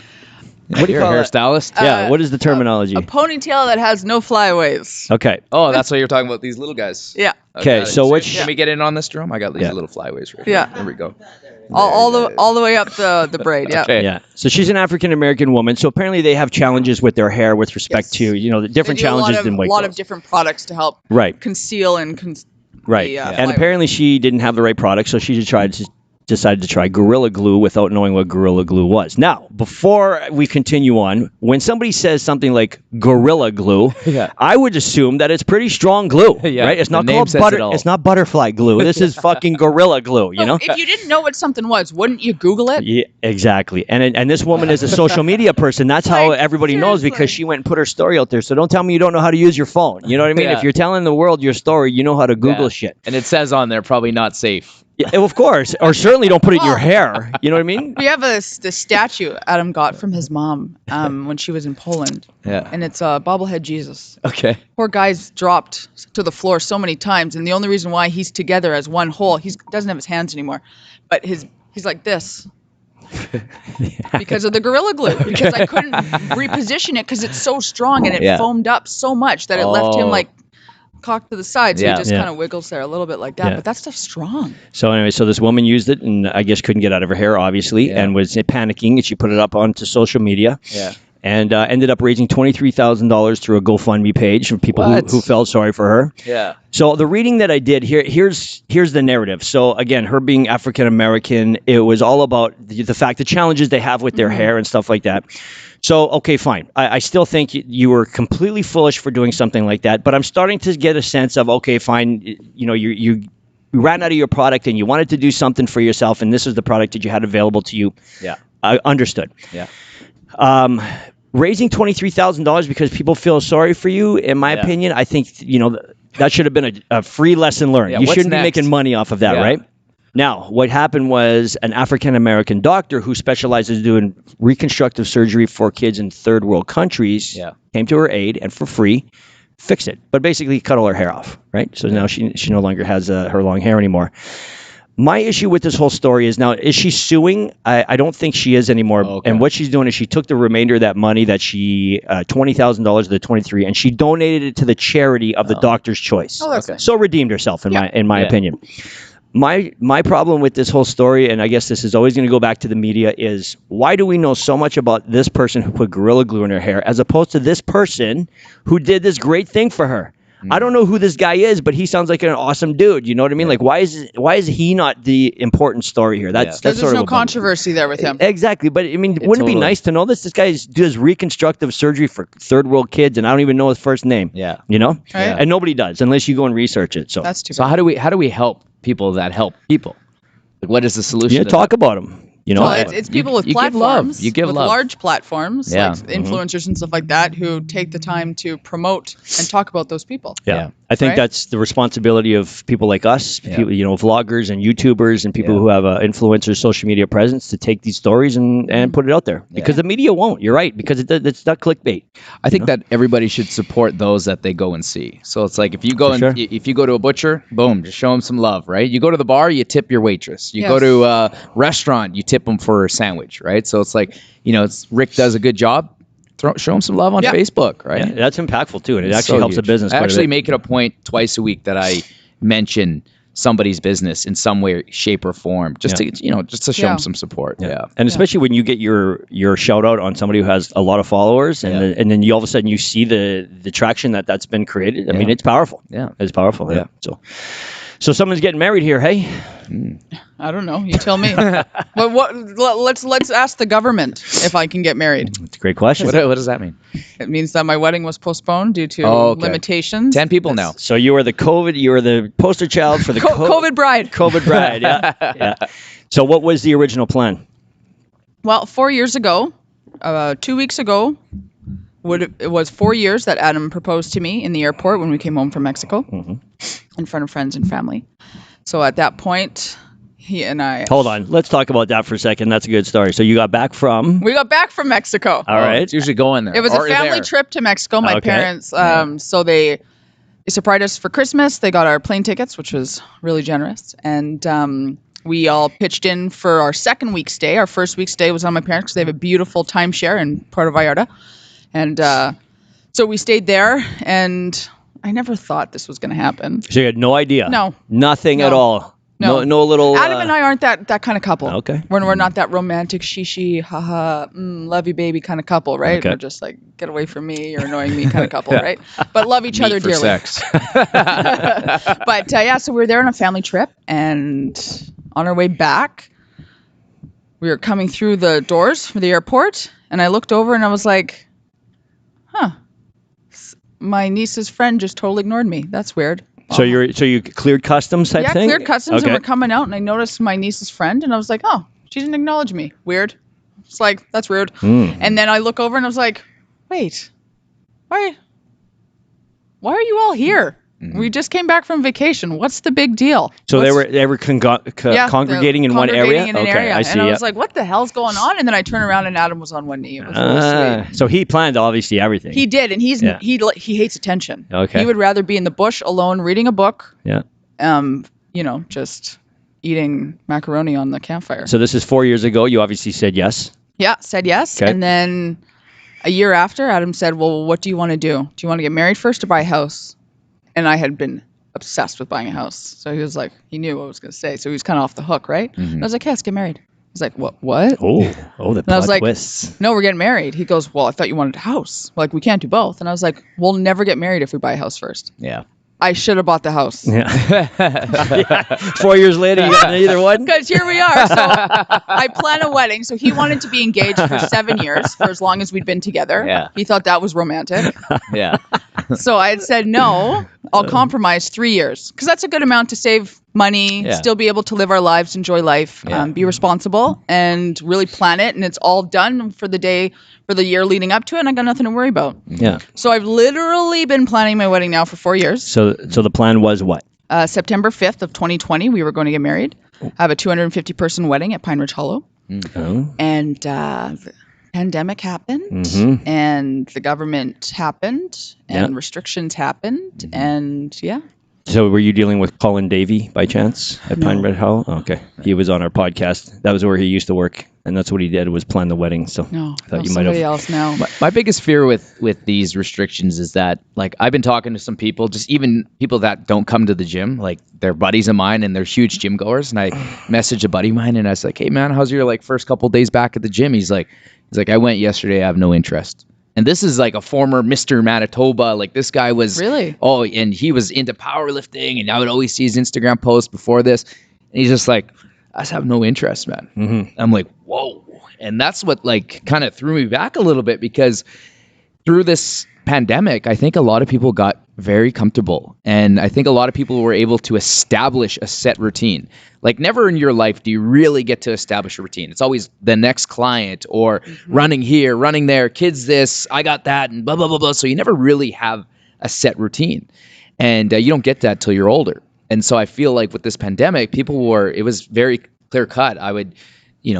What do you You're call a it? hairstylist? Yeah. What is the terminology? A ponytail that has no flyaways. Okay. Oh, that's what you're talking about, these little guys. Yeah. Okay, got it. so which- Can we get in on this, Jerome? I got these Yeah. little flyaways right Yeah. here. There we go. All the way up the braid. Yeah. Okay. Yeah. So she's an African American woman. So apparently they have challenges with their hair with respect to, the different They do challenges than a white lot girls. of different products to help Right. conceal and Right. the, And flyaways. apparently she didn't have the right product, so she decided to try Gorilla Glue without knowing what Gorilla Glue was. Now, before we continue on, when somebody says something like Gorilla Glue, Yeah. I would assume that it's pretty strong glue, Yeah, right? It's the not name called says butter. it all. It's not butterfly glue. This is fucking Gorilla Glue, you know? If you didn't know what something was, wouldn't you Google it? Yeah, exactly. And this woman is a social media person. That's how Like, everybody knows seriously. because she went and put her story out there. So don't tell me you don't know how to use your phone. You know what I mean? Yeah. If you're telling the world your story, you know how to Google Yeah. shit. And it says on there, probably not safe. Yeah, of course. Or certainly don't put it in your hair. You know what I mean? We have this statue Adam got from his mom when she was in Poland. Yeah. And it's a bobblehead Jesus. Okay. Poor guy's dropped to the floor so many times, and the only reason why he's together as one whole, he doesn't have his hands anymore, but he's like this. Because of the Gorilla Glue. Because I couldn't reposition it because it's so strong and it Yeah. foamed up so much that it left him Oh. like cocked to the side. So Yeah. he just Yeah. kind of wiggles there a little bit like that. Yeah. But that stuff's strong. So anyway, so this woman used it and I guess couldn't get out of her hair, obviously, Yeah. and was panicking. And she put it up onto social media. Yeah. And ended up raising $23,000 through a GoFundMe page from people What? who felt sorry for her. Yeah. So the reading that I did here's the narrative. So again, her being African American, it was all about the fact, the challenges they have with their hair and stuff like that. So okay, fine. I still think you were completely foolish for doing something like that. But I'm starting to get a sense of okay, fine. You ran out of your product and you wanted to do something for yourself, and this is the product that you had available to you. Yeah. I understood. Yeah. Raising $23,000 because people feel sorry for you, in my Yeah. opinion, I think that should have been a free lesson learned. Yeah, You what's shouldn't next? be making money off of that, Yeah. right? Now, what happened was an African American doctor who specializes in doing reconstructive surgery for kids in third world countries Yeah. came to her aid and for free fixed it, but basically cut all her hair off, right? So now she no longer has her long hair anymore. My issue with this whole story is now, is she suing? I don't think she is anymore. Okay. And what she's doing is she took the remainder of that money that she, $20,000 of the 23, and she donated it to the charity of the doctor's choice. Oh, that's nice. So redeemed herself, in my Yeah. opinion. My problem with this whole story, and I guess this is always going to go back to the media, is why do we know so much about this person who put Gorilla Glue in her hair as opposed to this person who did this great thing for her? I don't know who this guy is, but he sounds like an awesome dude. You know what I mean? Like, why is he not the important story here? That's Because sort there's of no a bummer. controversy there with him. Exactly, but I mean, wouldn't it be totally. nice to know this? This guy does reconstructive surgery for third world kids, and I don't even know his first name. Yeah. You know, Right. and nobody does unless you go and research it. So That's too So bad. how do we help people that help people? Like, what is the solution? yeah, to talk about him. You know, Well, it's people with you give love. platforms, You give with love. large platforms, Yeah. like influencers and stuff like that, who take the time to promote and talk about those people. yeah. I think Right? that's the responsibility of people like us, people, vloggers and YouTubers and people Yeah. who have influencers, social media presence to take these stories and put it out there because the media won't. You're right, because it's not clickbait. I think that everybody should support those that they go and see. So it's like if you go For and sure. if you go to a butcher, boom, just show them some love, right? You go to the bar, you tip your waitress. You go Yes. to a restaurant, you tip them for a sandwich, right? So it's like, Rick does a good job. Show them some love on Yeah. Facebook, right? Yeah, that's impactful too, and it It's actually so helps the huge. business. I quite a actually bit. make it a point twice a week that I mention somebody's business in some way, shape, or form, just to show Yeah. them some support. Yeah. And especially when you get your shout out on somebody who has a lot of followers, and Yeah. and then you all of a sudden you see the traction that's been created. I mean, it's powerful. Yeah. It's powerful. Yeah. So someone's getting married here. Hey, I don't know. You tell me. But let's ask the government if I can get married. it's a great question. What does that mean? It means that my wedding was postponed due to Oh, okay. limitations. 10 people now. So you are the poster child for the COVID bride. COVID bride. Yeah. Yeah. So what was the original plan? Well, 4 years ago, 2 weeks ago, it was 4 years that Adam proposed to me in the airport when we came home from Mexico, in front of friends and family. So at that point, he and I. Hold on. Let's talk about that for a second. That's a good story. So you got back from. We got back from Mexico. All right. It's usually going there. It was a family trip to Mexico. My parents. So they surprised us for Christmas. They got our plane tickets, which was really generous, and we all pitched in for our second week stay. Our first week stay was on my parents because they have a beautiful timeshare in Puerto Vallarta. And so we stayed there, and I never thought this was going to happen. So you had no idea? No. Nothing at all? No little... Adam and I aren't that kind of couple. Okay. We're not that romantic, shishi, haha, love you, baby kind of couple, right? Okay. We're just like, get away from me, you're annoying me kind of couple, right? But love each other for dearly. sex. But so we were there on a family trip, and on our way back, we were coming through the doors for the airport, and I looked over and I was like, my niece's friend just totally ignored me. That's weird. So you cleared customs type thing? Yeah, cleared customs, and we're coming out, and I noticed my niece's friend, and I was like, oh, she didn't acknowledge me. Weird. It's like, that's rude. And then I look over and I was like, wait, why are you all here? We just came back from vacation. What's the big deal? So they were congregating in one area? In an area. I see. And I was like, what the hell's going on? And then I turned around and Adam was on one knee. It was really sweet. So he planned obviously everything. He did, and he hates attention. Okay. He would rather be in the bush alone reading a book. Yeah. Just eating macaroni on the campfire. So this is 4 years ago. You obviously said yes. Yeah, said yes. Okay. And then a year after, Adam said, well, what do you want to do? Do you want to get married first or buy a house? And I had been obsessed with buying a house. So he was like, he knew what I was going to say. So he was kind of off the hook, right? And I was like, yeah, let's get married. He's like, what? The and I was like, twists. No, we're getting married. He goes, well, I thought you wanted a house. Like, we can't do both. And I was like, we'll never get married if we buy a house first. Yeah. I should have bought the house. Yeah. 4 years later, you got neither one? Because here we are. So I plan a wedding. So he wanted to be engaged for 7 years, for as long as we'd been together. Yeah. He thought that was romantic. Yeah. So I had said, no, I'll compromise 3 years. Because that's a good amount to save money, still be able to live our lives, enjoy life, be responsible, and really plan it. And it's all done for the year leading up to it, and I got nothing to worry about. Yeah. So I've literally been planning my wedding now for 4 years. So the plan was what? September 5th of 2020, we were going to get married. Have a 250-person wedding at Pine Ridge Hollow. And the pandemic happened, and the government happened, and restrictions happened, and So were you dealing with Colin Davey by chance at Pine Ridge Hollow? Okay. He was on our podcast. That was where he used to work, and that's what he did, was plan the wedding. So no, I thought you might somebody have. else now. My biggest fear with these restrictions is that, like, I've been talking to some people, just even people that don't come to the gym, like they're buddies of mine and they're huge gym goers. And I messaged a buddy of mine and I was like, hey man, how's your first couple days back at the gym? He's like, I went yesterday. I have no interest. And this is like a former Mr. Manitoba. Like, this guy was really, and he was into powerlifting, and I would always see his Instagram posts before this. And he's just like, I just have no interest, man. I'm like, whoa. And that's what kind of threw me back a little bit, because through this pandemic, I think a lot of people got very comfortable. And I think a lot of people were able to establish a set routine. Like, never in your life do you really get to establish a routine. It's always the next client, or running here, running there, kids this, I got that, and blah, blah, blah, blah. So you never really have a set routine. And you don't get that till you're older. And so I feel like with this pandemic, it was very clear cut. I would,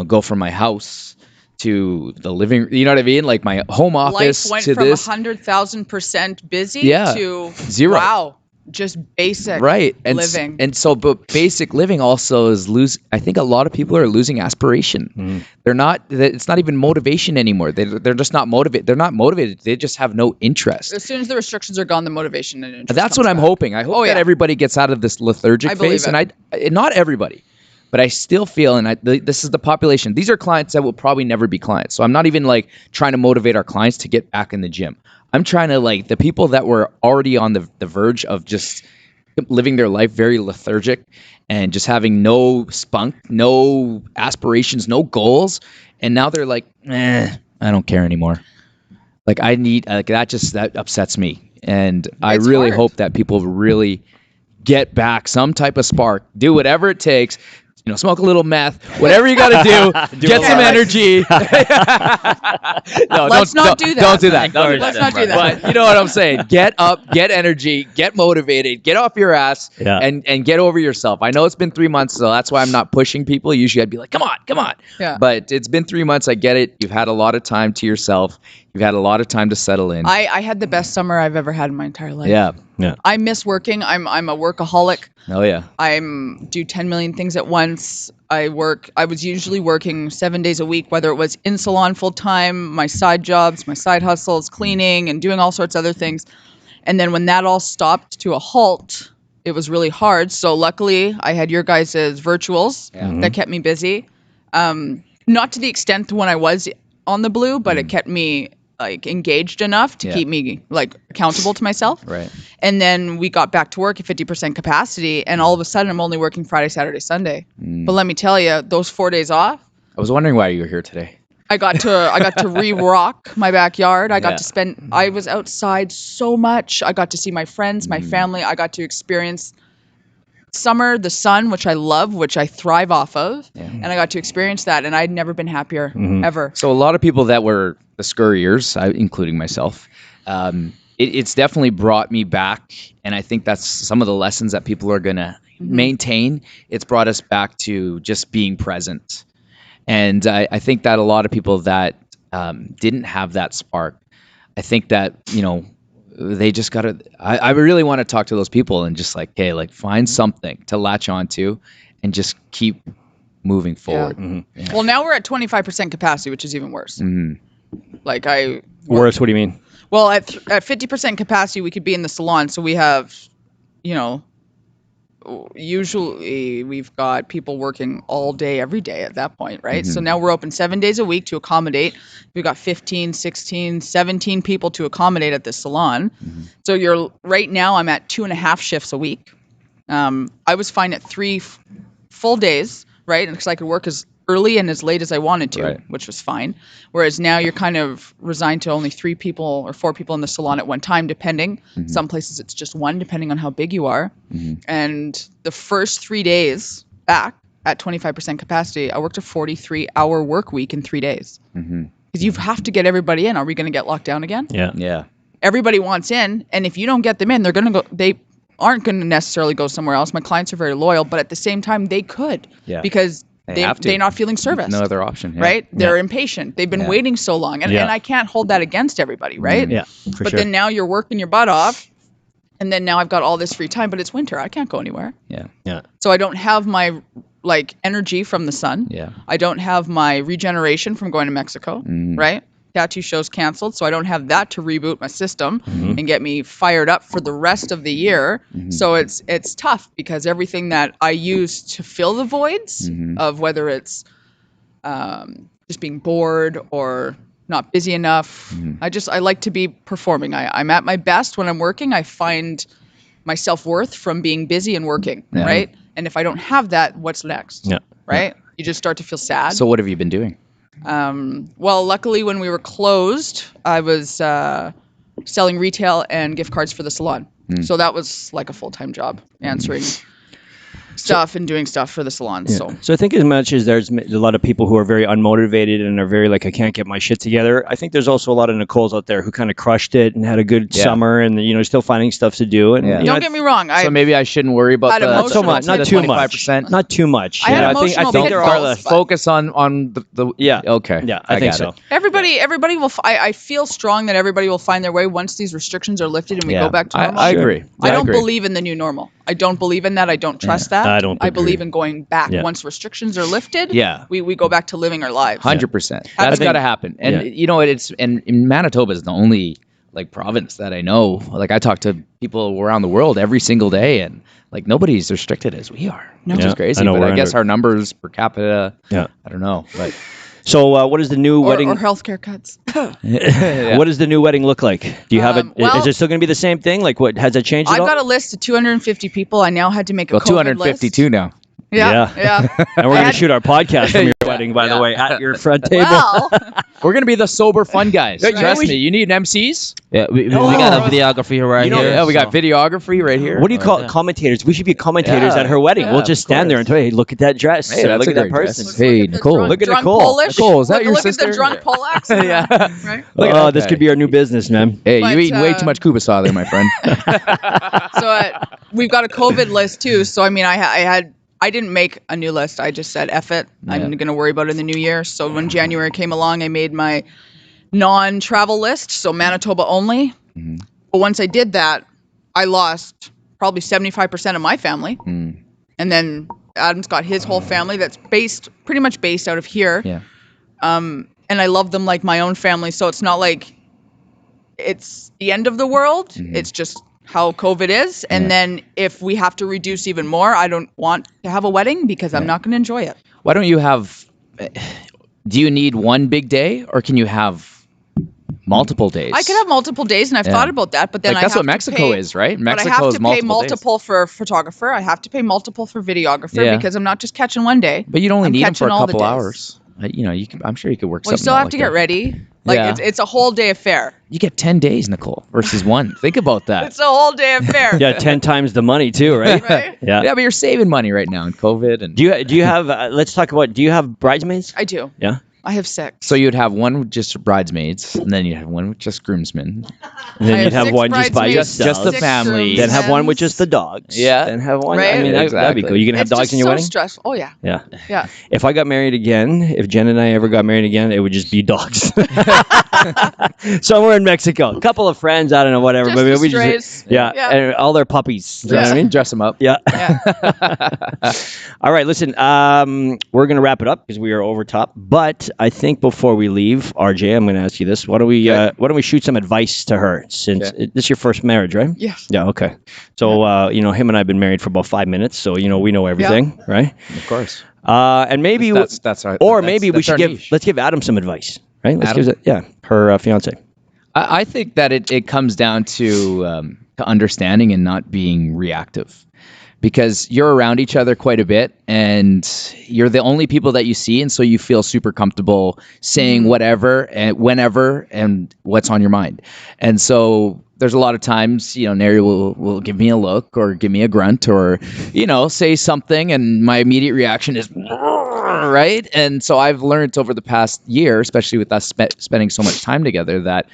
go from my house to the living, you know what I mean? Like my home office life went to from this. 100,000% busy to zero. Wow, just basic living. And so, but basic living also is I think a lot of people are losing aspiration. They're not, it's not even motivation anymore. They're just not motivated. They're not motivated. They just have no interest. As soon as the restrictions are gone, the motivation and interest That's what I'm hoping. I hope that everybody gets out of this lethargic phase. And not everybody. But I still feel, and this is the population. These are clients that will probably never be clients. So I'm not even trying to motivate our clients to get back in the gym. I'm trying to the people that were already on the verge of just living their life very lethargic and just having no spunk, no aspirations, no goals. And now they're like, I don't care anymore. That upsets me. And I really hope that people really get back some type of spark, do whatever it takes, smoke a little meth, whatever you got to do, get some energy. No, Let's not do that. Don't do that. Don't do Let's that. not do that. But you know what I'm saying? Get up, get energy, get motivated, get off your ass, and get over yourself. I know it's been 3 months, so that's why I'm not pushing people. Usually I'd be like, come on. Yeah. But it's been 3 months. I get it. You've had a lot of time to yourself. You've had a lot of time to settle in. I had the best summer I've ever had in my entire life. Yeah. I miss working. I'm a workaholic. Oh yeah. Do 10 million things at once. I was usually working 7 days a week, whether it was in salon full time, my side jobs, my side hustles, cleaning and doing all sorts of other things. And then when that all stopped to a halt, it was really hard. So luckily I had your guys' virtuals that kept me busy. Not to the extent when I was on the blue, but it kept me like engaged enough to keep me like accountable to myself. Right. And then we got back to work at 50% capacity, and all of a sudden I'm only working Friday, Saturday, Sunday. But let me tell you, those 4 days off, I was wondering why you were here today. I got to re-rock my backyard. I got to spend. I was outside so much. I got to see my friends, my family. I got to experience summer, the sun, which I love, which I thrive off of, and I got to experience that. And I'd never been happier ever. So a lot of people that were the scurriers, including myself, it's definitely brought me back, and I think that's some of the lessons that people are gonna maintain. It's brought us back to just being present. And I think that a lot of people that didn't have that spark, I think that, they just got to, I really want to talk to those people and just like, hey, like find something to latch onto and just keep moving forward. Yeah. Well, now we're at 25% capacity, which is even worse. Like Worse, what do you mean? Well, at 50% capacity, we could be in the salon. So we have, usually we've got people working all day, every day at that point, right? So now we're open 7 days a week to accommodate. We've got 15, 16, 17 people to accommodate at this salon. So right now I'm at 2.5 shifts a week. I was fine at 3 full days, right? Because I could work as early and as late as I wanted to, which was fine. Whereas now you're kind of resigned to only 3 people or 4 people in the salon at one time, depending. Some places it's just 1, depending on how big you are. And the first 3 days back at 25% capacity, I worked a 43-hour work week in 3 days. Because you have to get everybody in. Are we going to get locked down again? Yeah. Everybody wants in, and if you don't get them in, they're going to go. They aren't going to necessarily go somewhere else. My clients are very loyal, but at the same time, they could because they're not feeling serviced. No other option, right? They're impatient. They've been waiting so long, and I can't hold that against everybody, right? For but sure. then now you're working your butt off, and then now I've got all this free time, but it's winter. I can't go anywhere. Yeah. So I don't have my energy from the sun. I don't have my regeneration from going to Mexico, right? Tattoo shows canceled, so I don't have that to reboot my system and get me fired up for the rest of the year. So it's tough because everything that I use to fill the voids of whether it's just being bored or not busy enough, I like to be performing. I'm at my best when I'm working. I find my self-worth from being busy and working, right? And if I don't have that, what's next? Right? You just start to feel sad. So what have you been doing? Well, luckily when we were closed, I was selling retail and gift cards for the salon. So that was like a full-time job, answering stuff and doing stuff for the salon. So I think as much as there's a lot of people who are very unmotivated and are very like, I can't get my shit together, I think there's also a lot of Nicoles out there who kind of crushed it and had a good summer and, still finding stuff to do. And don't get me wrong. So maybe I shouldn't worry about not so much, not too much. 25%. Not too much. I had emotional I think there are pitfalls, but- Focus on the okay. Yeah, I think so. It. Everybody will. I feel strong that everybody will find their way once these restrictions are lifted and we go back to normal. I agree. I don't believe in the new normal. I don't believe in that. I don't trust that. I believe in going back once restrictions are lifted. We go back to living our lives. 100%. That's got to happen. And in Manitoba is the only province that I know. Like I talk to people around the world every single day, and nobody's restricted as we are, which is crazy. But I guess our numbers per capita. I don't know, but. So what is the new wedding? Or healthcare cuts. What does the new wedding look like? Do you have it? Is it still going to be the same thing? Like what has it changed at all? I've got a list of 250 people. I now had to make a COVID 252 list. now. Yeah. And we're going to shoot our podcast from your wedding, by the way, at your front table. Well, We're gonna be the sober fun guys. Trust me. You need MCs. Yeah, we got a videography right here. Yeah, we got videography right here. What do you call it? Commentators? We should be commentators at her wedding. Yeah, we'll just of stand there course. and say, hey, look at that dress. Hey, that's look a at that great person. dress. Hey, Nicole. Look at drunk Nicole. Polish. Nicole, is that your look sister? at the drunk Polacks. Yeah. Right? Look at Oh, that this guy. could be our new business, man. Hey, But, you eating way too much Kubasa there, my friend. So we've got a COVID list too. So I mean, I didn't make a new list. I just said, F it. I'm going to worry about it in the new year. So when January came along, I made my non-travel list. So Manitoba only. Mm-hmm. But once I did that, I lost probably 75% of my family. Mm. And then Adam's got his whole family that's pretty much based out of here. Yeah. And I love them like my own family. So it's not like it's the end of the world. Mm-hmm. It's just how COVID is. And then if we have to reduce even more, I don't want to have a wedding because I'm not going to enjoy it. Why don't you have? Do you need one big day, or can you have multiple days? I could have multiple days, and I've thought about that. But then Like, that's I have what Mexico to pay, is, right? But Mexico I have is to pay multiple multiple for photographer. I have to pay multiple for videographer Yeah. because I'm not just catching one day. But you'd only I'm need them for a catching all the couple days. hours. You can. I'm sure you could work. Well, you something still out have like to get that. ready. Like Yeah. it's a whole day affair. You get 10 days, Nicole, versus one. Think about that. It's a whole day affair. Yeah, 10 times the money too, right? Right? Yeah. Yeah, but you're saving money right now in COVID, and Do you have? Let's talk about. Do you have bridesmaids? I do. Yeah. I have 6. so you'd have one with just bridesmaids, and then you'd have one with just groomsmen. And then I you'd have have 6 one just by bridesmaids, yourself. Just the 6 family. Then have one with groomsmen. just the dogs. Yeah. Then have one. Right. I mean, that'd be Exactly. cool. You gonna have It's dogs just in your so wedding? stressful. Oh yeah. Yeah. Yeah. If I got married again, if Jen and I ever got married again, it would just be dogs. Somewhere in Mexico, a couple of friends, I don't know, whatever. Just but the we strays. yeah, Yeah. and all their puppies. You know what I mean? Dress them up. Yeah. Yeah. All right, listen. We're gonna wrap it up because we are over top. But I think before we leave, RJ, I'm gonna ask you this: why don't we shoot some advice to her since this is your first marriage, right? Yes. Yeah. Okay. So him and I have been married for about 5 minutes, so we know everything, right? Of course. And maybe That's our. or that's- maybe we that's should our niche. let's give Adam some advice, right? Let's Adam? give her fiance. I think that it comes down to understanding and not being reactive, because you're around each other quite a bit and you're the only people that you see, and so you feel super comfortable saying whatever and whenever and what's on your mind. And so there's a lot of times, Neri will give me a look or give me a grunt or, say something, and my immediate reaction is right. And so I've learned over the past year, especially with us spending so much time together, that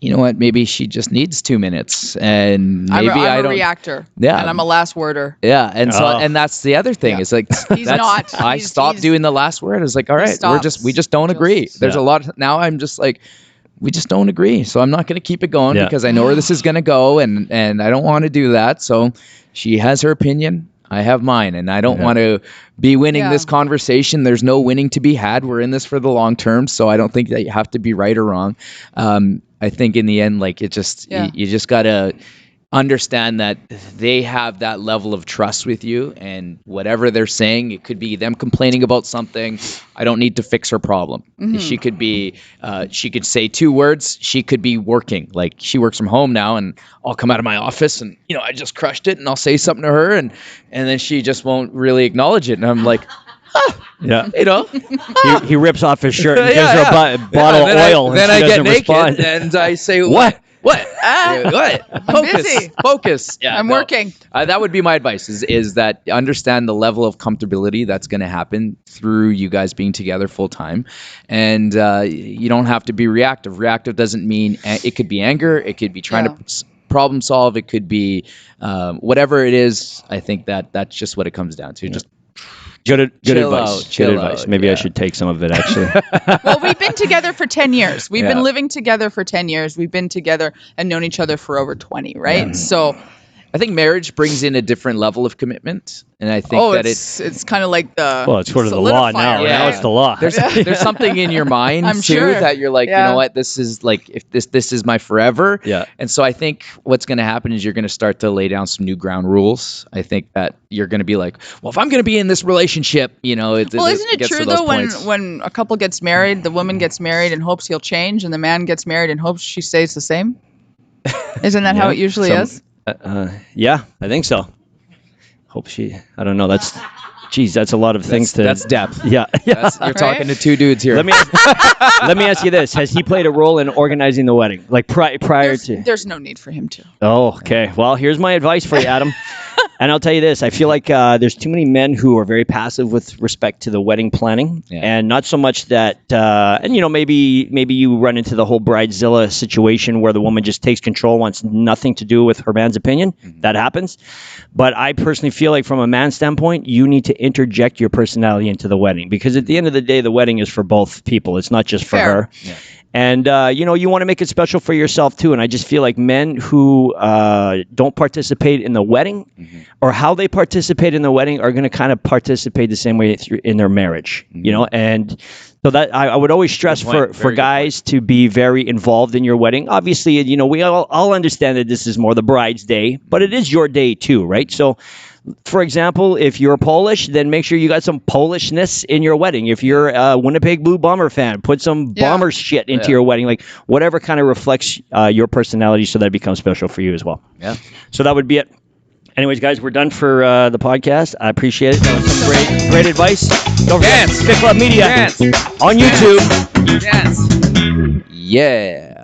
you know what, maybe she just needs 2 minutes, and maybe I'm I a don't. reactor. Yeah. And I'm a last worder. Yeah, and so Oh. and that's the other thing. Yeah. Is like He's not. I He's- stopped he's- doing the last word. It's like, all right, stops. we just don't agree. There's Yeah. a lot now. I'm just like, we just don't agree. So I'm not going to keep it going Yeah. because I know where this is going to go, and I don't want to do that. So she has her opinion. I have mine, and I don't want to be winning this conversation. There's no winning to be had. We're in this for the long term, so I don't think that you have to be right or wrong. I think in the end, like you just gotta understand that they have that level of trust with you, and whatever they're saying, it could be them complaining about something. I don't need to fix her problem. She could be, she could say 2 words. She could be working. Like she works from home now, and I'll come out of my office and I just crushed it, and I'll say something to her, and then she just won't really acknowledge it, and I'm like, Yeah. He rips off his shirt and gives her a bottle of oil, Then and she I get doesn't naked respond. and I say, what? What? What? Focus. busy. Focus. Yeah, I'm working. That would be my advice: is that understand the level of comfortability that's going to happen through you guys being together full time, and you don't have to be reactive. Reactive doesn't mean it could be anger. It could be trying to problem solve. It could be whatever it is. I think that's just what it comes down to. Just Good Chill advice. out, chill Good advice. out, Maybe I yeah. should take some of it actually. Well, we've been together for 10 years. We've Yeah. been living together for 10 years. We've been together and known each other for over 20, right? So, I think marriage brings in a different level of commitment, and I think that it's kind of like the Well, it's sort of the law now. solidifier, Yeah. Now right? it's the law. there's something in your mind I'm too sure. that you're like, you Yeah. know what, this is like, if this is my forever. Yeah. And so I think what's going to happen is you're going to start to lay down some new ground rules. I think that you're going to be like, well, if I'm going to be in this relationship, Well, isn't it gets to true those though points. when a couple gets married, the woman gets married and hopes he'll change, and the man gets married and hopes she stays the same? Isn't that how it usually is? Yeah, I think so. Hope she. I don't know. That's Geez, that's a lot of things to. That's depth. Yeah. You're talking to two dudes here. Let me ask you this: has he played a role in organizing the wedding, like prior to? There's no need for him to. Oh, okay. Well, here's my advice for you, Adam. And I'll tell you this: I feel like there's too many men who are very passive with respect to the wedding planning, and not so much that. And maybe you run into the whole bridezilla situation where the woman just takes control, wants nothing to do with her man's opinion. That happens. But I personally feel like, from a man's standpoint, you need to interject your personality into the wedding, because at the end of the day, the wedding is for both people. It's not just for her. Yeah. And, you want to make it special for yourself, too. And I just feel like men who don't participate in the wedding or how they participate in the wedding are going to kind of participate the same way in their marriage, and so that I would always stress for guys to be very involved in your wedding. Obviously, we all understand that this is more the bride's day, but it is your day, too, right? So, for example, if you're Polish, then make sure you got some Polishness in your wedding. If you're a Winnipeg Blue Bomber fan, put some Bomber shit into your wedding, like whatever kind of reflects your personality, so that it becomes special for you as well. Yeah. So that would be it. Anyways, guys, we're done for the podcast. I appreciate it. That was some great advice. Don't forget, Fit Club Media on YouTube. Yeah.